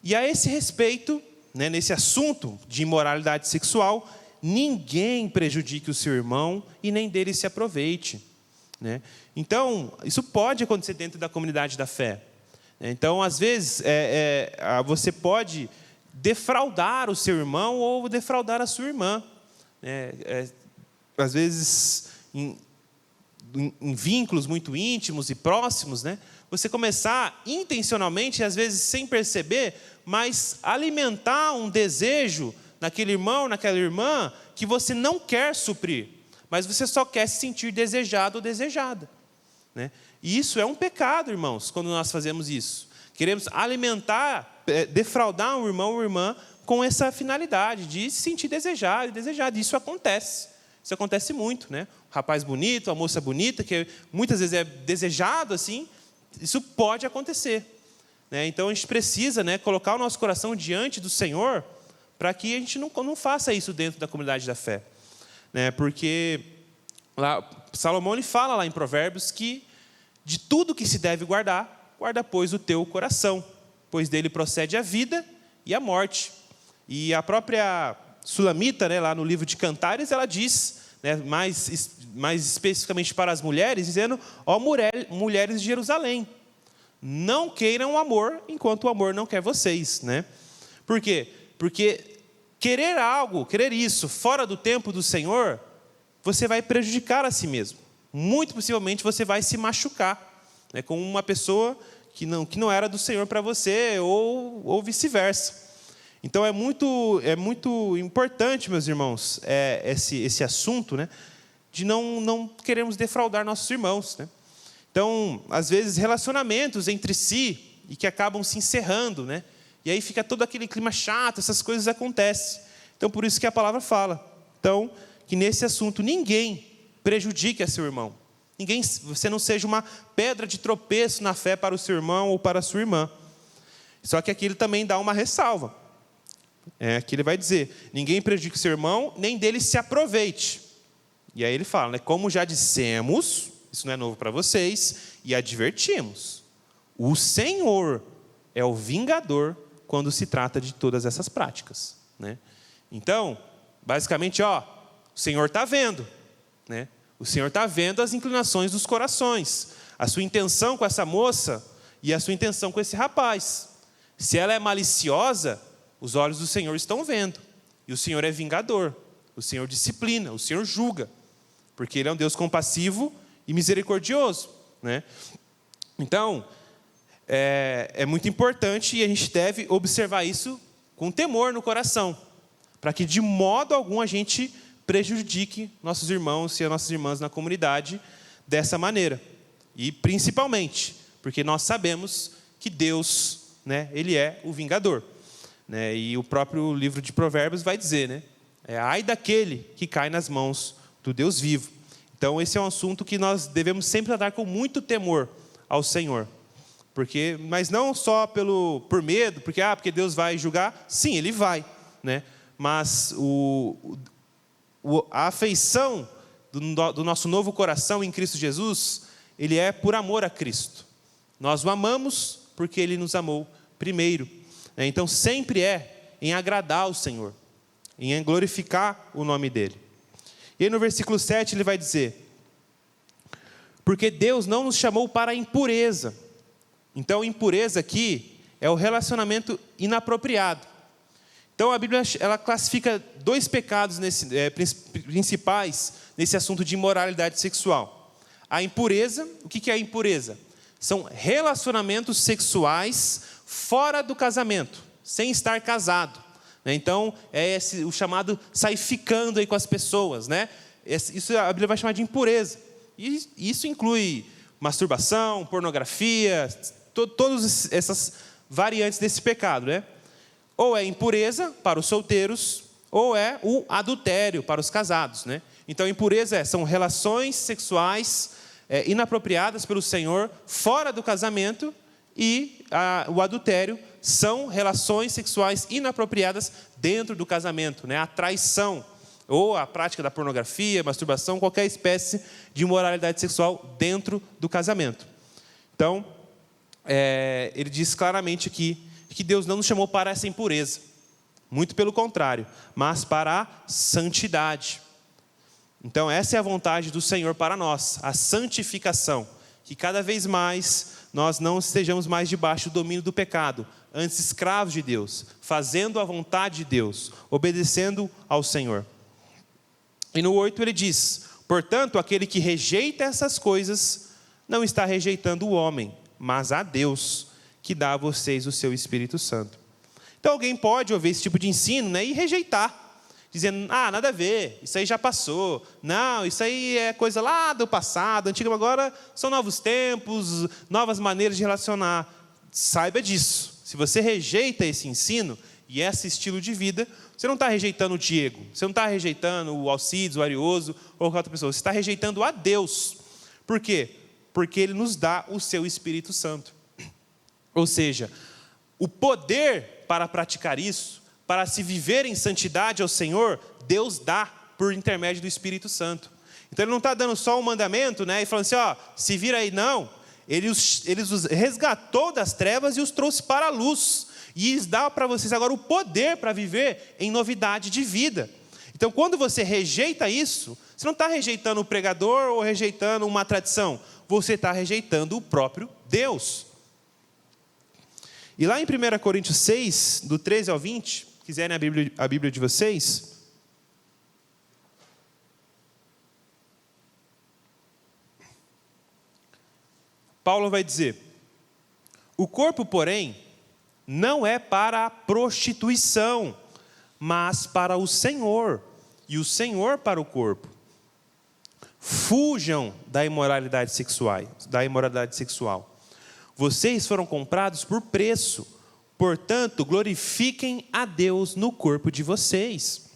E a esse respeito, né, nesse assunto de imoralidade sexual, ninguém prejudique o seu irmão e nem dele se aproveite, né? Então, isso pode acontecer dentro da comunidade da fé. Então, às vezes, você pode defraudar o seu irmão ou defraudar a sua irmã. Às vezes, em vínculos muito íntimos e próximos, né? Você começar intencionalmente, às vezes sem perceber, mas alimentar um desejo naquele irmão, naquela irmã, que você não quer suprir, mas você só quer se sentir desejado ou desejada, né? E isso é um pecado, irmãos, quando nós fazemos isso. Queremos alimentar, defraudar um irmão ou irmã com essa finalidade de se sentir desejado e desejado. Isso acontece. Isso acontece muito, né? Um rapaz bonito, uma moça bonita, que muitas vezes é desejado assim, isso pode acontecer, né? Então a gente precisa, né, colocar o nosso coração diante do Senhor para que a gente não faça isso dentro da comunidade da fé, né? Porque lá, Salomão ele fala lá em Provérbios que de tudo que se deve guardar, guarda pois o teu coração, pois dele procede a vida e a morte. E a própria Sulamita, né, lá no livro de Cantares, ela diz, né, mais especificamente para as mulheres, dizendo, mulheres de Jerusalém, não queiram o amor enquanto o amor não quer vocês, né? Por quê? Porque querer isso fora do tempo do Senhor, você vai prejudicar a si mesmo. Muito possivelmente você vai se machucar, né, com uma pessoa que não era do Senhor para você, ou vice-versa. Então é muito importante, meus irmãos, esse assunto, né, de não queremos defraudar nossos irmãos, né? Então, às vezes, relacionamentos entre si e que acabam se encerrando, né? E aí fica todo aquele clima chato, essas coisas acontecem. Então, por isso que a palavra fala. Então, que nesse assunto ninguém prejudique a seu irmão. Você não seja uma pedra de tropeço na fé para o seu irmão ou para a sua irmã. Só que aqui ele também dá uma ressalva. Aqui ele vai dizer, ninguém prejudique o seu irmão, nem dele se aproveite. E aí ele fala, né, como já dissemos, isso não é novo para vocês, e advertimos, o Senhor é o vingador quando se trata de todas essas práticas, né? Então, basicamente, o Senhor está vendo, né? O Senhor está vendo as inclinações dos corações, a sua intenção com essa moça e a sua intenção com esse rapaz. Se ela é maliciosa, os olhos do Senhor estão vendo, e o Senhor é vingador, o Senhor disciplina, o Senhor julga, porque Ele é um Deus compassivo e misericordioso, né? Então, é muito importante e a gente deve observar isso com temor no coração, para que de modo algum a gente prejudique nossos irmãos e as nossas irmãs na comunidade dessa maneira. E principalmente, porque nós sabemos que Deus, né, Ele é o vingador, né? E o próprio livro de Provérbios vai dizer, né, ai daquele que cai nas mãos do Deus vivo. Então esse é um assunto que nós devemos sempre tratar com muito temor ao Senhor. Mas não só por medo, porque Deus vai julgar. Sim, Ele vai, né? mas a afeição do nosso novo coração em Cristo Jesus, ele é por amor a Cristo. Nós o amamos porque Ele nos amou primeiro. Então sempre é em agradar ao Senhor, em glorificar o nome dEle. E aí no versículo 7 ele vai dizer: porque Deus não nos chamou para a impureza. Então impureza aqui é o relacionamento inapropriado. Então a Bíblia ela classifica 2 pecados principais nesse assunto de imoralidade sexual. A impureza, o que é a impureza? São relacionamentos sexuais fora do casamento, sem estar casado. Então, é o chamado sair ficando aí com as pessoas. Isso a Bíblia vai chamar de impureza. E isso inclui masturbação, pornografia, todas essas variantes desse pecado. Ou é impureza para os solteiros, ou é o adultério para os casados. Então, impureza são relações sexuais inapropriadas pelo Senhor fora do casamento, e o adultério são relações sexuais inapropriadas dentro do casamento, a traição, ou a prática da pornografia, masturbação, qualquer espécie de imoralidade sexual dentro do casamento. Então, ele diz claramente aqui que Deus não nos chamou para essa impureza, muito pelo contrário, mas para a santidade. Então essa é a vontade do Senhor para nós, a santificação, que cada vez mais nós não estejamos mais debaixo do domínio do pecado, antes escravos de Deus, fazendo a vontade de Deus, obedecendo ao Senhor. E no 8 ele diz: portanto, aquele que rejeita essas coisas, não está rejeitando o homem, mas a Deus, que dá a vocês o seu Espírito Santo. Então alguém pode ouvir esse tipo de ensino e rejeitar, dizendo: nada a ver, isso aí já passou, não, isso aí é coisa lá do passado, antigo, agora são novos tempos, novas maneiras de relacionar. Saiba disso, se você rejeita esse ensino e esse estilo de vida, você não está rejeitando o Diego, você não está rejeitando o Alcides, o Arioso ou qualquer outra pessoa, você está rejeitando a Deus. Por quê? Porque Ele nos dá o seu Espírito Santo. Ou seja, o poder para praticar isso, para se viver em santidade ao Senhor, Deus dá por intermédio do Espírito Santo. Então Ele não está dando só um mandamento, e falando assim, se vira aí, não. Ele os resgatou das trevas e os trouxe para a luz. E dá para vocês agora o poder para viver em novidade de vida. Então quando você rejeita isso, você não está rejeitando o pregador ou rejeitando uma tradição. Você está rejeitando o próprio Deus. E lá em 1 Coríntios 6, do 13 ao 20... quiserem a Bíblia de vocês, Paulo vai dizer: o corpo, porém, não é para a prostituição, mas para o Senhor, e o Senhor para o corpo. Fujam da imoralidade sexual. Vocês foram comprados por preço. Portanto, glorifiquem a Deus no corpo de vocês.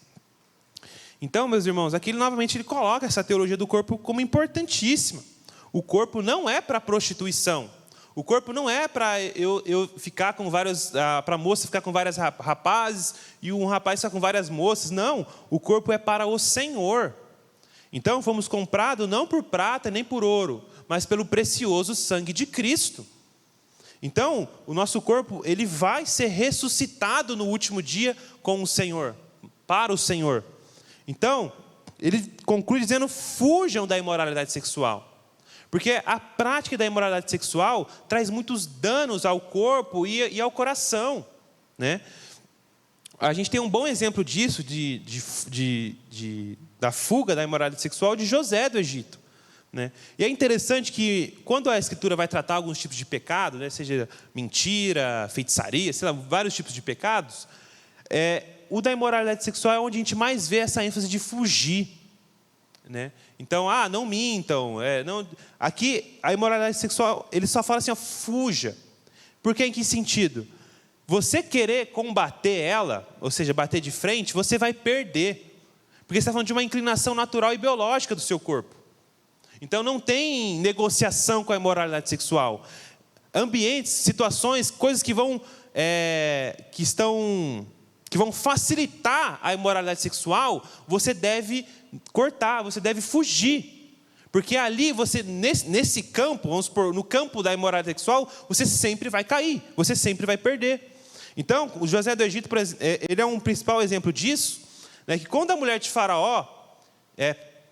Então, meus irmãos, aqui novamente ele coloca essa teologia do corpo como importantíssima. O corpo não é para prostituição. O corpo não é para eu ficar com para a moça ficar com vários rapazes e um rapaz ficar com várias moças. Não, o corpo é para o Senhor. Então, fomos comprados não por prata nem por ouro, mas pelo precioso sangue de Cristo. Então, o nosso corpo, ele vai ser ressuscitado no último dia com o Senhor, para o Senhor. Então, ele conclui dizendo: fujam da imoralidade sexual. Porque a prática da imoralidade sexual traz muitos danos ao corpo e ao coração. A gente tem um bom exemplo disso, da fuga da imoralidade sexual de José do Egito. E é interessante que, quando a Escritura vai tratar alguns tipos de pecado, seja mentira, feitiçaria, sei lá, vários tipos de pecados, o da imoralidade sexual é onde a gente mais vê essa ênfase de fugir. Então, não mintam. Aqui, a imoralidade sexual, ele só fala assim, fuja. Por quê? Em que sentido? Você querer combater ela, ou seja, bater de frente, você vai perder. Porque você está falando de uma inclinação natural e biológica do seu corpo. Então não tem negociação com a imoralidade sexual. Ambientes, situações, coisas que que vão facilitar a imoralidade sexual, você deve cortar, você deve fugir. Porque ali, você nesse campo, vamos supor, no campo da imoralidade sexual, você sempre vai cair, você sempre vai perder. Então, o José do Egito, por exemplo, ele é um principal exemplo disso, né, que quando a mulher de Faraó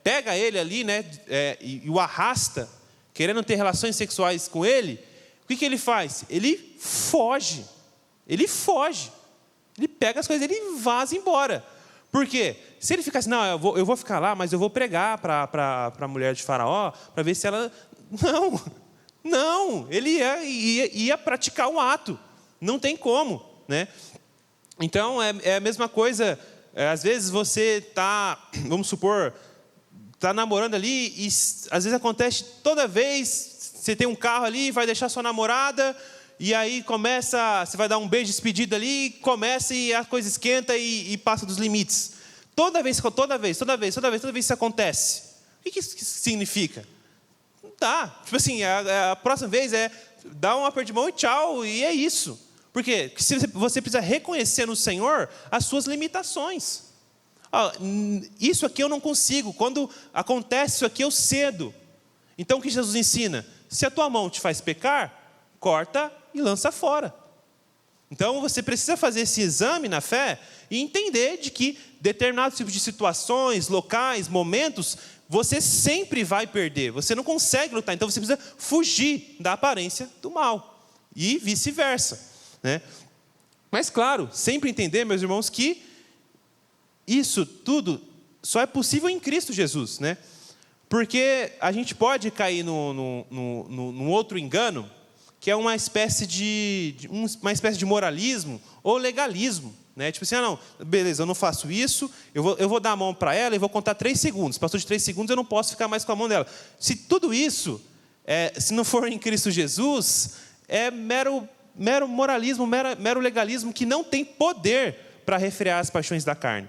pega ele ali, né, e o arrasta, querendo ter relações sexuais com ele, o que ele faz? Ele foge. Ele pega as coisas, ele vaza embora. Por quê? Se ele ficasse, não, eu vou ficar lá, mas eu vou pregar para a mulher de Faraó, para ver se ela... Não, ele ia praticar um ato. Não tem como, né? Então, é a mesma coisa, às vezes você está, vamos supor, está namorando ali, e às vezes acontece toda vez, você tem um carro ali, vai deixar sua namorada, e aí começa, você vai dar um beijo de despedida ali, começa e a coisa esquenta e passa dos limites. Toda vez isso acontece. O que isso significa? Não dá. Tipo assim, a próxima vez dar um aperto de mão e tchau, e é isso. Por quê? Porque você precisa reconhecer no Senhor as suas limitações. Isso aqui eu não consigo. Quando acontece isso aqui, eu cedo. Então, o que Jesus ensina? Se a tua mão te faz pecar, corta e lança fora. Então, você precisa fazer esse exame na fé e entender de que determinados tipos de situações, locais, momentos, você sempre vai perder. Você não consegue lutar. Então, você precisa fugir da aparência do mal. E vice-versa, né? Mas, claro, sempre entender, meus irmãos, que isso tudo só é possível em Cristo Jesus, né? Porque a gente pode cair num outro engano, que é uma espécie de moralismo ou legalismo, né? Tipo assim, não, beleza, eu não faço isso, eu vou dar a mão para ela e vou contar 3 segundos. Passou de 3 segundos, eu não posso ficar mais com a mão dela. Se tudo isso, se não for em Cristo Jesus, é mero moralismo, mero legalismo que não tem poder para refrear as paixões da carne.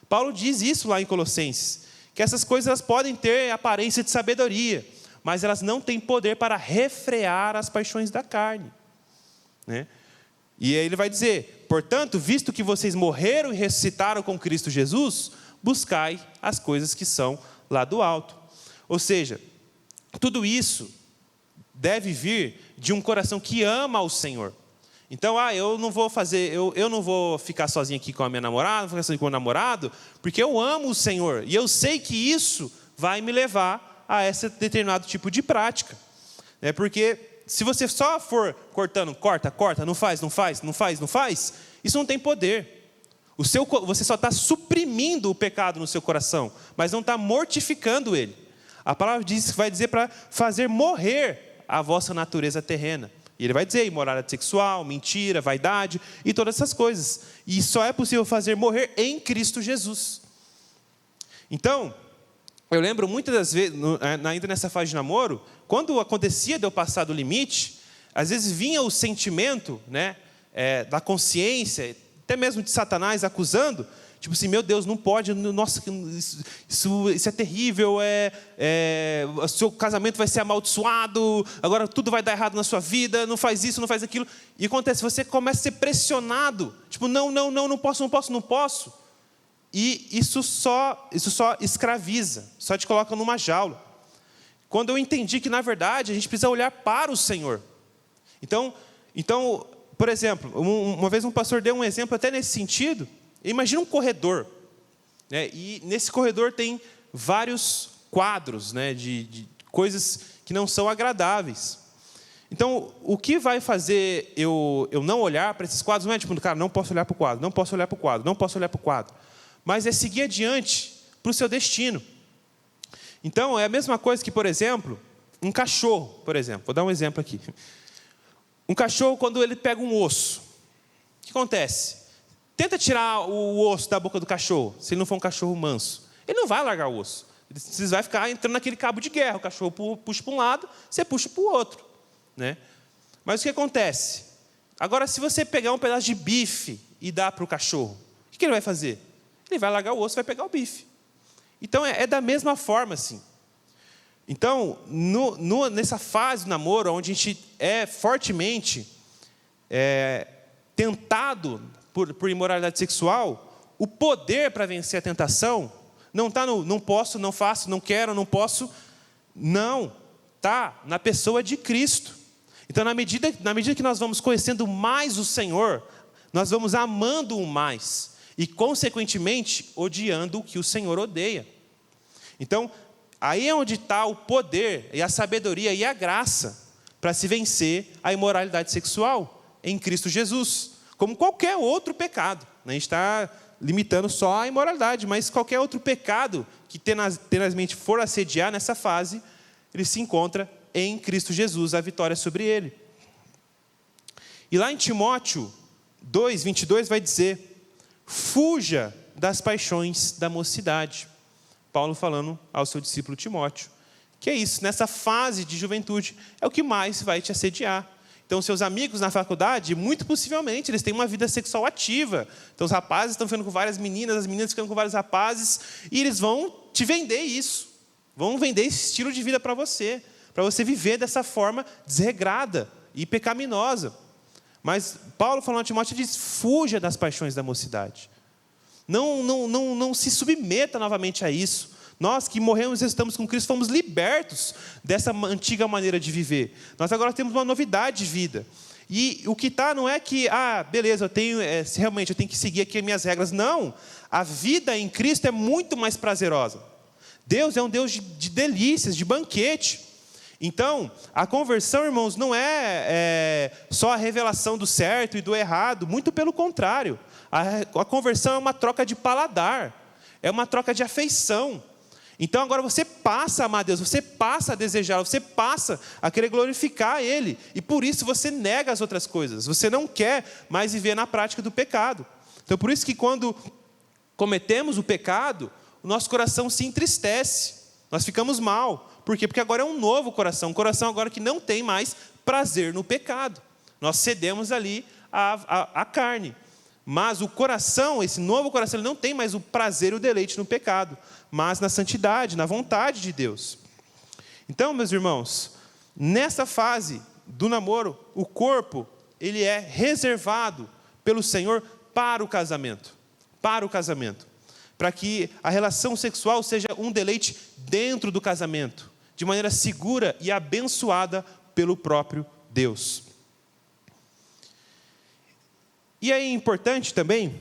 Paulo diz isso lá em Colossenses, que essas coisas elas podem ter aparência de sabedoria, mas elas não têm poder para refrear as paixões da carne, né? E aí ele vai dizer, portanto, visto que vocês morreram e ressuscitaram com Cristo Jesus, buscai as coisas que são lá do alto. Ou seja, tudo isso deve vir de um coração que ama ao Senhor. Então, eu não vou ficar sozinho aqui com a minha namorada, não vou ficar sozinho com o meu namorado, porque eu amo o Senhor. E eu sei que isso vai me levar a esse determinado tipo de prática. Porque se você só for cortando, corta, não faz, isso não tem poder. Você só está suprimindo o pecado no seu coração, mas não está mortificando ele. A palavra vai dizer para fazer morrer a vossa natureza terrena. E ele vai dizer imoralidade sexual, mentira, vaidade e todas essas coisas. E só é possível fazer morrer em Cristo Jesus. Então, eu lembro muitas das vezes, ainda nessa fase de namoro, quando acontecia de eu passar do limite, às vezes vinha o sentimento, né, da consciência, até mesmo de Satanás acusando, tipo assim, meu Deus, não pode, nossa, isso é terrível, o seu casamento vai ser amaldiçoado, agora tudo vai dar errado na sua vida, não faz isso, não faz aquilo. E acontece, você começa a ser pressionado, tipo, não posso. E isso só escraviza, só te coloca numa jaula. Quando eu entendi que, na verdade, a gente precisa olhar para o Senhor. Então por exemplo, uma vez um pastor deu um exemplo até nesse sentido. Imagina um corredor, né? E nesse corredor tem vários quadros, né, de coisas que não são agradáveis. Então, o que vai fazer eu não olhar para esses quadros não é tipo, cara, não posso olhar para o quadro, mas é seguir adiante para o seu destino. Então, é a mesma coisa que, por exemplo, um cachorro, por exemplo. Vou dar um exemplo aqui. Um cachorro, quando ele pega um osso, o que acontece? Tenta tirar o osso da boca do cachorro, se ele não for um cachorro manso. Ele não vai largar o osso. Você vai ficar entrando naquele cabo de guerra. O cachorro puxa para um lado, você puxa para o outro, né? Mas o que acontece? Agora, se você pegar um pedaço de bife e dar para o cachorro, o que ele vai fazer? Ele vai largar o osso e vai pegar o bife. Então, é da mesma forma, assim. Então, nessa fase do namoro, onde a gente é fortemente tentado por imoralidade sexual, o poder para vencer a tentação não está no não posso, não faço, não quero, não posso. Não, está na pessoa de Cristo. Então, na medida que nós vamos conhecendo mais o Senhor, nós vamos amando-o mais e, consequentemente, odiando o que o Senhor odeia. Então, aí é onde está o poder e a sabedoria e a graça para se vencer a imoralidade sexual em Cristo Jesus, como qualquer outro pecado. A gente está limitando só a imoralidade, mas qualquer outro pecado que tenazmente for assediar nessa fase, ele se encontra em Cristo Jesus, a vitória sobre ele. E lá em Timóteo 2:22 vai dizer: fuja das paixões da mocidade. Paulo falando ao seu discípulo Timóteo, que é isso, nessa fase de juventude, é o que mais vai te assediar. Então, seus amigos na faculdade, muito possivelmente, eles têm uma vida sexual ativa. Então, os rapazes estão ficando com várias meninas, as meninas ficando com vários rapazes, e eles vão te vender isso. Vão vender esse estilo de vida para você viver dessa forma desregrada e pecaminosa. Mas Paulo, falando a Timóteo, diz: fuja das paixões da mocidade. Não se submeta novamente a isso. Nós que morremos e estamos com Cristo, fomos libertos dessa antiga maneira de viver. Nós agora temos uma novidade de vida. E o que está não é que, beleza, realmente eu tenho que seguir aqui as minhas regras. Não, a vida em Cristo é muito mais prazerosa. Deus é um Deus de delícias, de banquete. Então, a conversão, irmãos, não é só a revelação do certo e do errado. Muito pelo contrário. A conversão é uma troca de paladar. É uma troca de afeição. Então agora você passa a amar Deus, você passa a desejá-lo, você passa a querer glorificar Ele. E por isso você nega as outras coisas. Você não quer mais viver na prática do pecado. Então por isso que quando cometemos o pecado, o nosso coração se entristece. Nós ficamos mal. Por quê? Porque agora é um novo coração. Um coração agora que não tem mais prazer no pecado. Nós cedemos ali à carne. Mas o coração, esse novo coração, ele não tem mais o prazer e o deleite no pecado, mas na santidade, na vontade de Deus. Então, meus irmãos, nessa fase do namoro, o corpo, ele é reservado pelo Senhor para o casamento. Para o casamento. Para que a relação sexual seja um deleite dentro do casamento, de maneira segura e abençoada pelo próprio Deus. E aí é importante também,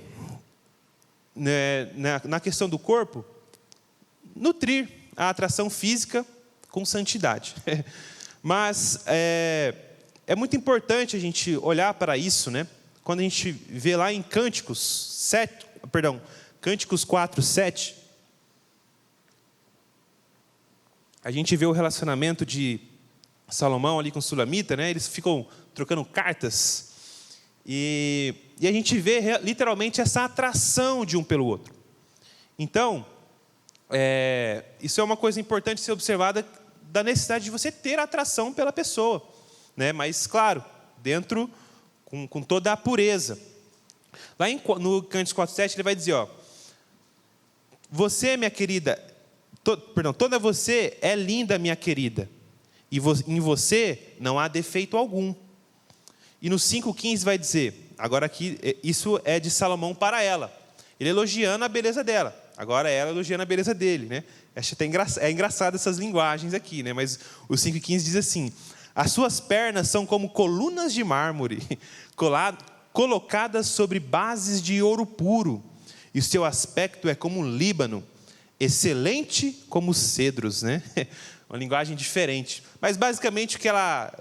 na questão do corpo, nutrir a atração física com santidade. Mas é muito importante a gente olhar para isso, né? Quando a gente vê lá em Cânticos 4:7, a gente vê o relacionamento de Salomão ali com Sulamita, né? Eles ficam trocando cartas. E a gente vê literalmente essa atração de um pelo outro. Então, isso é uma coisa importante ser observada, da necessidade de você ter atração pela pessoa, né? Mas, claro, dentro, com toda a pureza. Lá no Cânticos 4:7, ele vai dizer, você, minha querida, toda você é linda, minha querida, e em você não há defeito algum. E no 5:15 vai dizer, agora aqui, isso é de Salomão para ela, ele elogiando a beleza dela, agora ela elogiando a beleza dele, né? Acho até engraçado essas linguagens aqui, né? Mas o 5:15 diz assim: as suas pernas são como colunas de mármore, colocadas sobre bases de ouro puro, e o seu aspecto é como um Líbano, excelente como os cedros, né? Uma linguagem diferente. Mas basicamente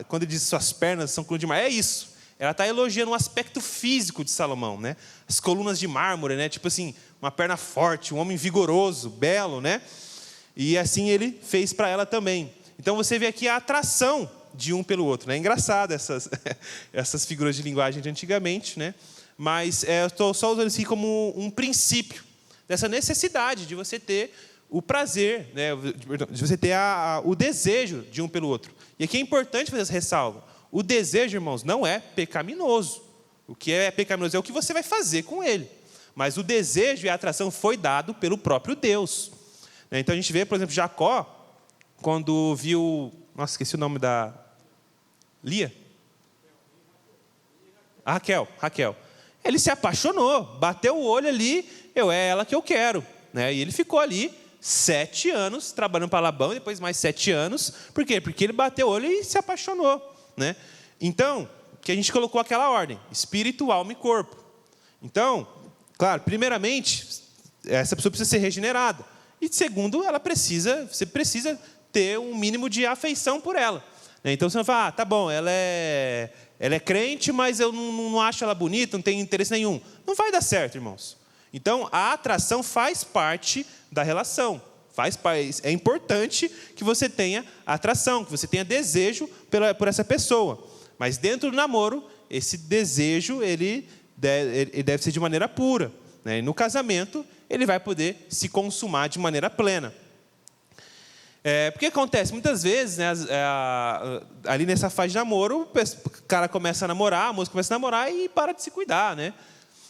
quando ele diz suas pernas são colunas de mármore, é isso. Ela está elogiando o aspecto físico de Salomão, né? As colunas de mármore, né? Tipo assim, uma perna forte, um homem vigoroso, belo, né? E assim ele fez para ela também. Então você vê aqui a atração de um pelo outro, né? É engraçado essas figuras de linguagem de antigamente, né? Mas eu estou só usando isso aqui como um princípio dessa necessidade de você ter o prazer, né? De você ter o desejo de um pelo outro. E aqui é importante fazer essa ressalva. O desejo, irmãos, não é pecaminoso. O que é pecaminoso é o que você vai fazer com ele. Mas o desejo e a atração foi dado pelo próprio Deus. Então a gente vê, por exemplo, Jacó, quando viu... Nossa, esqueci o nome da... Lia? Raquel. Ele se apaixonou, bateu o olho ali, é ela que eu quero, né? E ele ficou ali 7 anos trabalhando para Labão, depois mais 7 anos. Por quê? Porque ele bateu o olho e se apaixonou, né? Então, que a gente colocou aquela ordem: espírito, alma e corpo. Então, claro, primeiramente, essa pessoa precisa ser regenerada. E segundo, você precisa ter um mínimo de afeição por ela. Então você não fala, tá bom, ela é crente, mas eu não acho ela bonita, não tenho interesse nenhum. Não vai dar certo, irmãos. Então, a atração faz parte da relação. É importante que você tenha atração, que você tenha desejo por essa pessoa. Mas dentro do namoro, esse desejo ele deve ser de maneira pura, né? E no casamento, ele vai poder se consumar de maneira plena. Porque acontece, muitas vezes, né, ali nessa fase de namoro, o cara começa a namorar, a moça começa a namorar e para de se cuidar, né?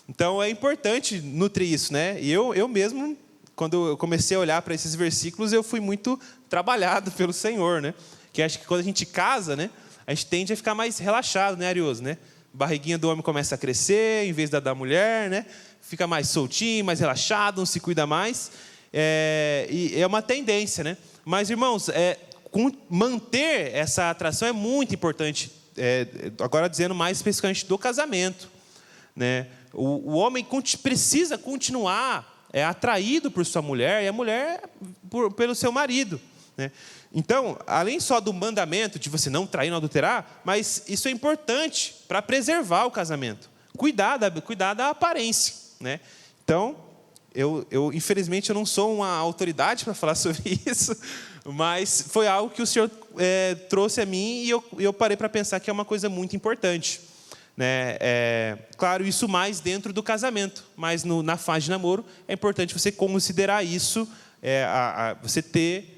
Então, é importante nutrir isso, né? E eu mesmo, quando eu comecei a olhar para esses versículos, eu fui muito trabalhado pelo Senhor, né? Que acho que quando a gente casa, né, a gente tende a ficar mais relaxado, né, Arioso, né? A barriguinha do homem começa a crescer, em vez da mulher, né? Fica mais soltinho, mais relaxado, não se cuida mais. E é uma tendência, né? Mas, irmãos, manter essa atração é muito importante. Agora, dizendo mais especificamente do casamento, né? O homem precisa continuar atraído por sua mulher e a mulher pelo seu marido, né? Então, além só do mandamento de você não trair, não adulterar, mas isso é importante para preservar o casamento. Cuidar da aparência, né? Então, infelizmente, eu não sou uma autoridade para falar sobre isso, mas foi algo que o Senhor trouxe a mim e eu parei para pensar que é uma coisa muito importante, né? Claro, isso mais dentro do casamento, mas na fase de namoro é importante você considerar isso, você ter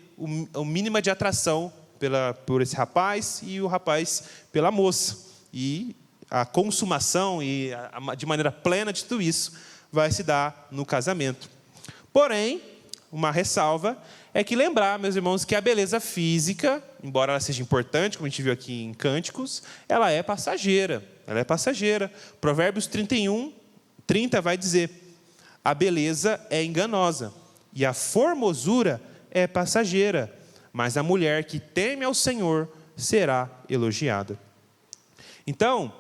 o mínimo de atração por esse rapaz e o rapaz pela moça. E a consumação de maneira plena de tudo isso vai se dar no casamento. Porém, uma ressalva é que lembrar, meus irmãos, que a beleza física, embora ela seja importante, como a gente viu aqui em Cânticos, ela é passageira. Ela é passageira. Provérbios 31:30 vai dizer: a beleza é enganosa e a formosura é passageira, mas a mulher que teme ao Senhor será elogiada. Então,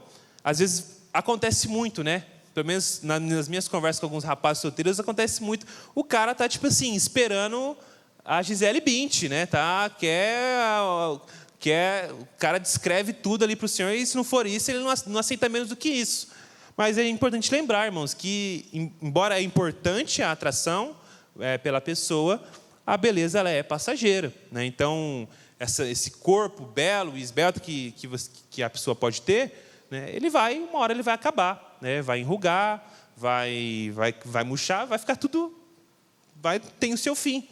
às vezes acontece muito, né? Pelo menos nas minhas conversas com alguns rapazes solteiros, acontece muito. O cara tá, tipo assim, esperando a Gisele Bündchen, né? O cara descreve tudo ali para o Senhor, e se não for isso, ele não aceita menos do que isso. Mas é importante lembrar, irmãos, que embora é importante a atração pela pessoa, a beleza ela é passageira, né? Então, esse corpo belo e esbelto que a pessoa pode ter, né, uma hora ele vai acabar, né? Vai enrugar, vai murchar, vai ficar tudo, tem o seu fim,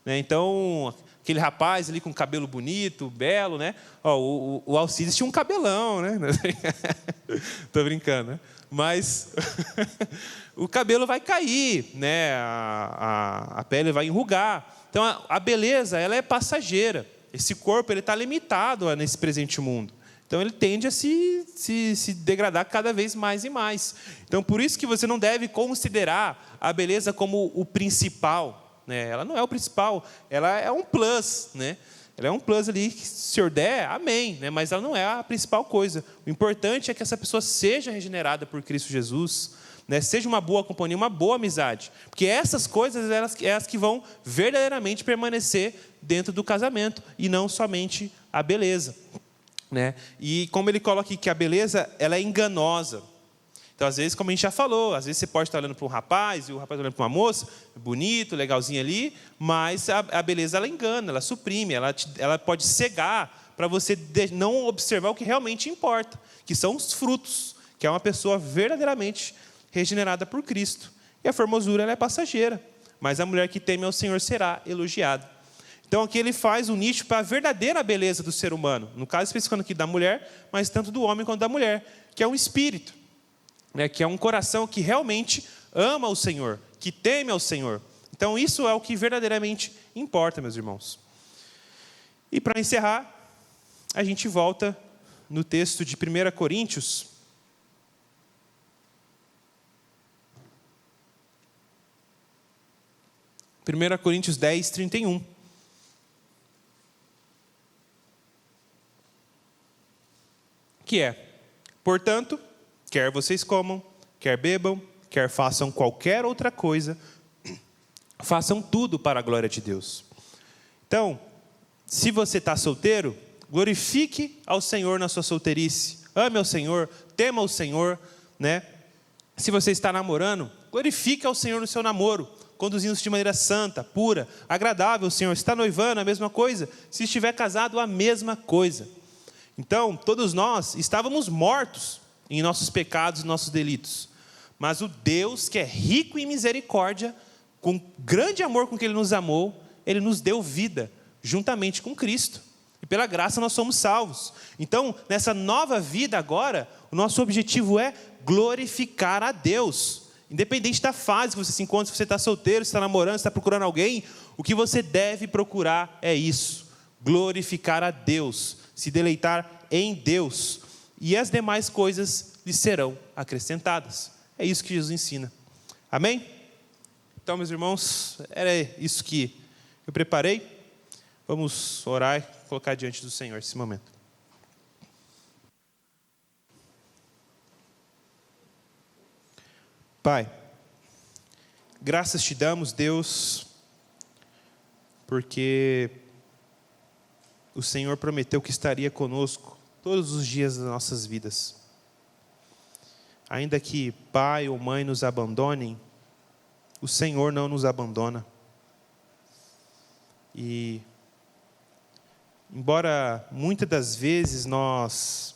né? Então, aquele rapaz ali com cabelo bonito, belo, né? O Alcides tinha um cabelão, né? Estou brincando, né? Mas o cabelo vai cair, né? A pele vai enrugar. Então, a beleza ela é passageira. Esse corpo ele está limitado nesse presente mundo. Então, ele tende a se degradar cada vez mais e mais. Então, por isso que você não deve considerar a beleza como o principal, né? Ela não é o principal, ela é um plus, né? Ela é um plus ali, que se o Senhor der, amém, né? Mas ela não é a principal coisa. O importante é que essa pessoa seja regenerada por Cristo Jesus, né? Seja uma boa companhia, uma boa amizade. Porque essas coisas elas que vão verdadeiramente permanecer dentro do casamento, e não somente a beleza, né? E como ele coloca aqui que a beleza ela é enganosa. Então, às vezes, como a gente já falou, às vezes você pode estar olhando para um rapaz, e o rapaz olhando para uma moça, bonito, legalzinho ali, mas a beleza ela engana, ela suprime, ela pode cegar para você não observar o que realmente importa, que são os frutos, que é uma pessoa verdadeiramente regenerada por Cristo. E a formosura ela é passageira, mas a mulher que teme ao Senhor será elogiada. Então, aqui ele faz um nicho para a verdadeira beleza do ser humano, no caso especificando aqui da mulher, mas tanto do homem quanto da mulher, que é um espírito, né, que é um coração que realmente ama o Senhor, que teme ao Senhor. Então, isso é o que verdadeiramente importa, meus irmãos. E para encerrar, a gente volta no texto de 1 Coríntios, 1 Coríntios 10, 31. Que é: portanto, quer vocês comam, quer bebam, quer façam qualquer outra coisa, façam tudo para a glória de Deus. Então, se você está solteiro, glorifique ao Senhor na sua solteirice. Ame ao Senhor, tema ao Senhor, né? Se você está namorando, glorifique ao Senhor no seu namoro, conduzindo-se de maneira santa, pura, agradável ao Senhor. Se está noivando, a mesma coisa. Se estiver casado, a mesma coisa. Então, todos nós estávamos mortos em nossos pecados e nossos delitos. Mas o Deus que é rico em misericórdia, com grande amor com que Ele nos amou, Ele nos deu vida, juntamente com Cristo. E pela graça nós somos salvos. Então, nessa nova vida agora, o nosso objetivo é glorificar a Deus. Independente da fase que você se encontra, se você está solteiro, se está namorando, se está procurando alguém, o que você deve procurar é isso: glorificar a Deus, se deleitar em Deus, e as demais coisas lhe serão acrescentadas. É isso que Jesus ensina. Amém? Então, meus irmãos, era isso que eu preparei. Vamos orar e colocar diante do Senhor esse momento. Pai, graças te damos, Deus, porque o Senhor prometeu que estaria conosco todos os dias das nossas vidas. Ainda que pai ou mãe nos abandonem, o Senhor não nos abandona. E, embora muitas das vezes nós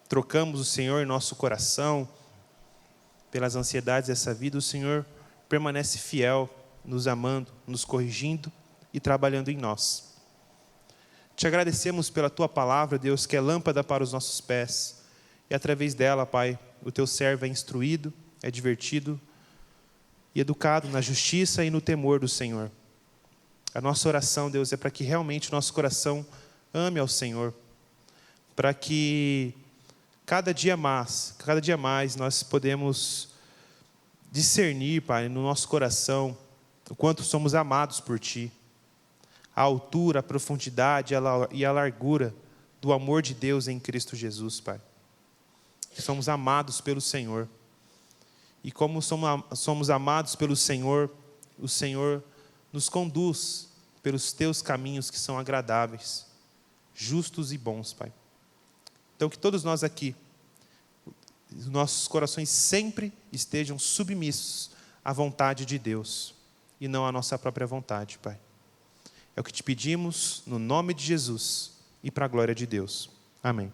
trocamos o Senhor em nosso coração pelas ansiedades dessa vida, o Senhor permanece fiel, nos amando, nos corrigindo e trabalhando em nós. Te agradecemos pela Tua palavra, Deus, que é lâmpada para os nossos pés. E através dela, Pai, o Teu servo é instruído, é divertido e educado na justiça e no temor do Senhor. A nossa oração, Deus, é para que realmente o nosso coração ame ao Senhor. Para que cada dia mais nós podemos discernir, Pai, no nosso coração, o quanto somos amados por Ti. A altura, a profundidade e a largura do amor de Deus em Cristo Jesus, Pai. Somos amados pelo Senhor. E como somos amados pelo Senhor, o Senhor nos conduz pelos Teus caminhos que são agradáveis, justos e bons, Pai. Então, que todos nós aqui, nossos corações sempre estejam submissos à vontade de Deus e não à nossa própria vontade, Pai. É o que te pedimos no nome de Jesus e para a glória de Deus. Amém.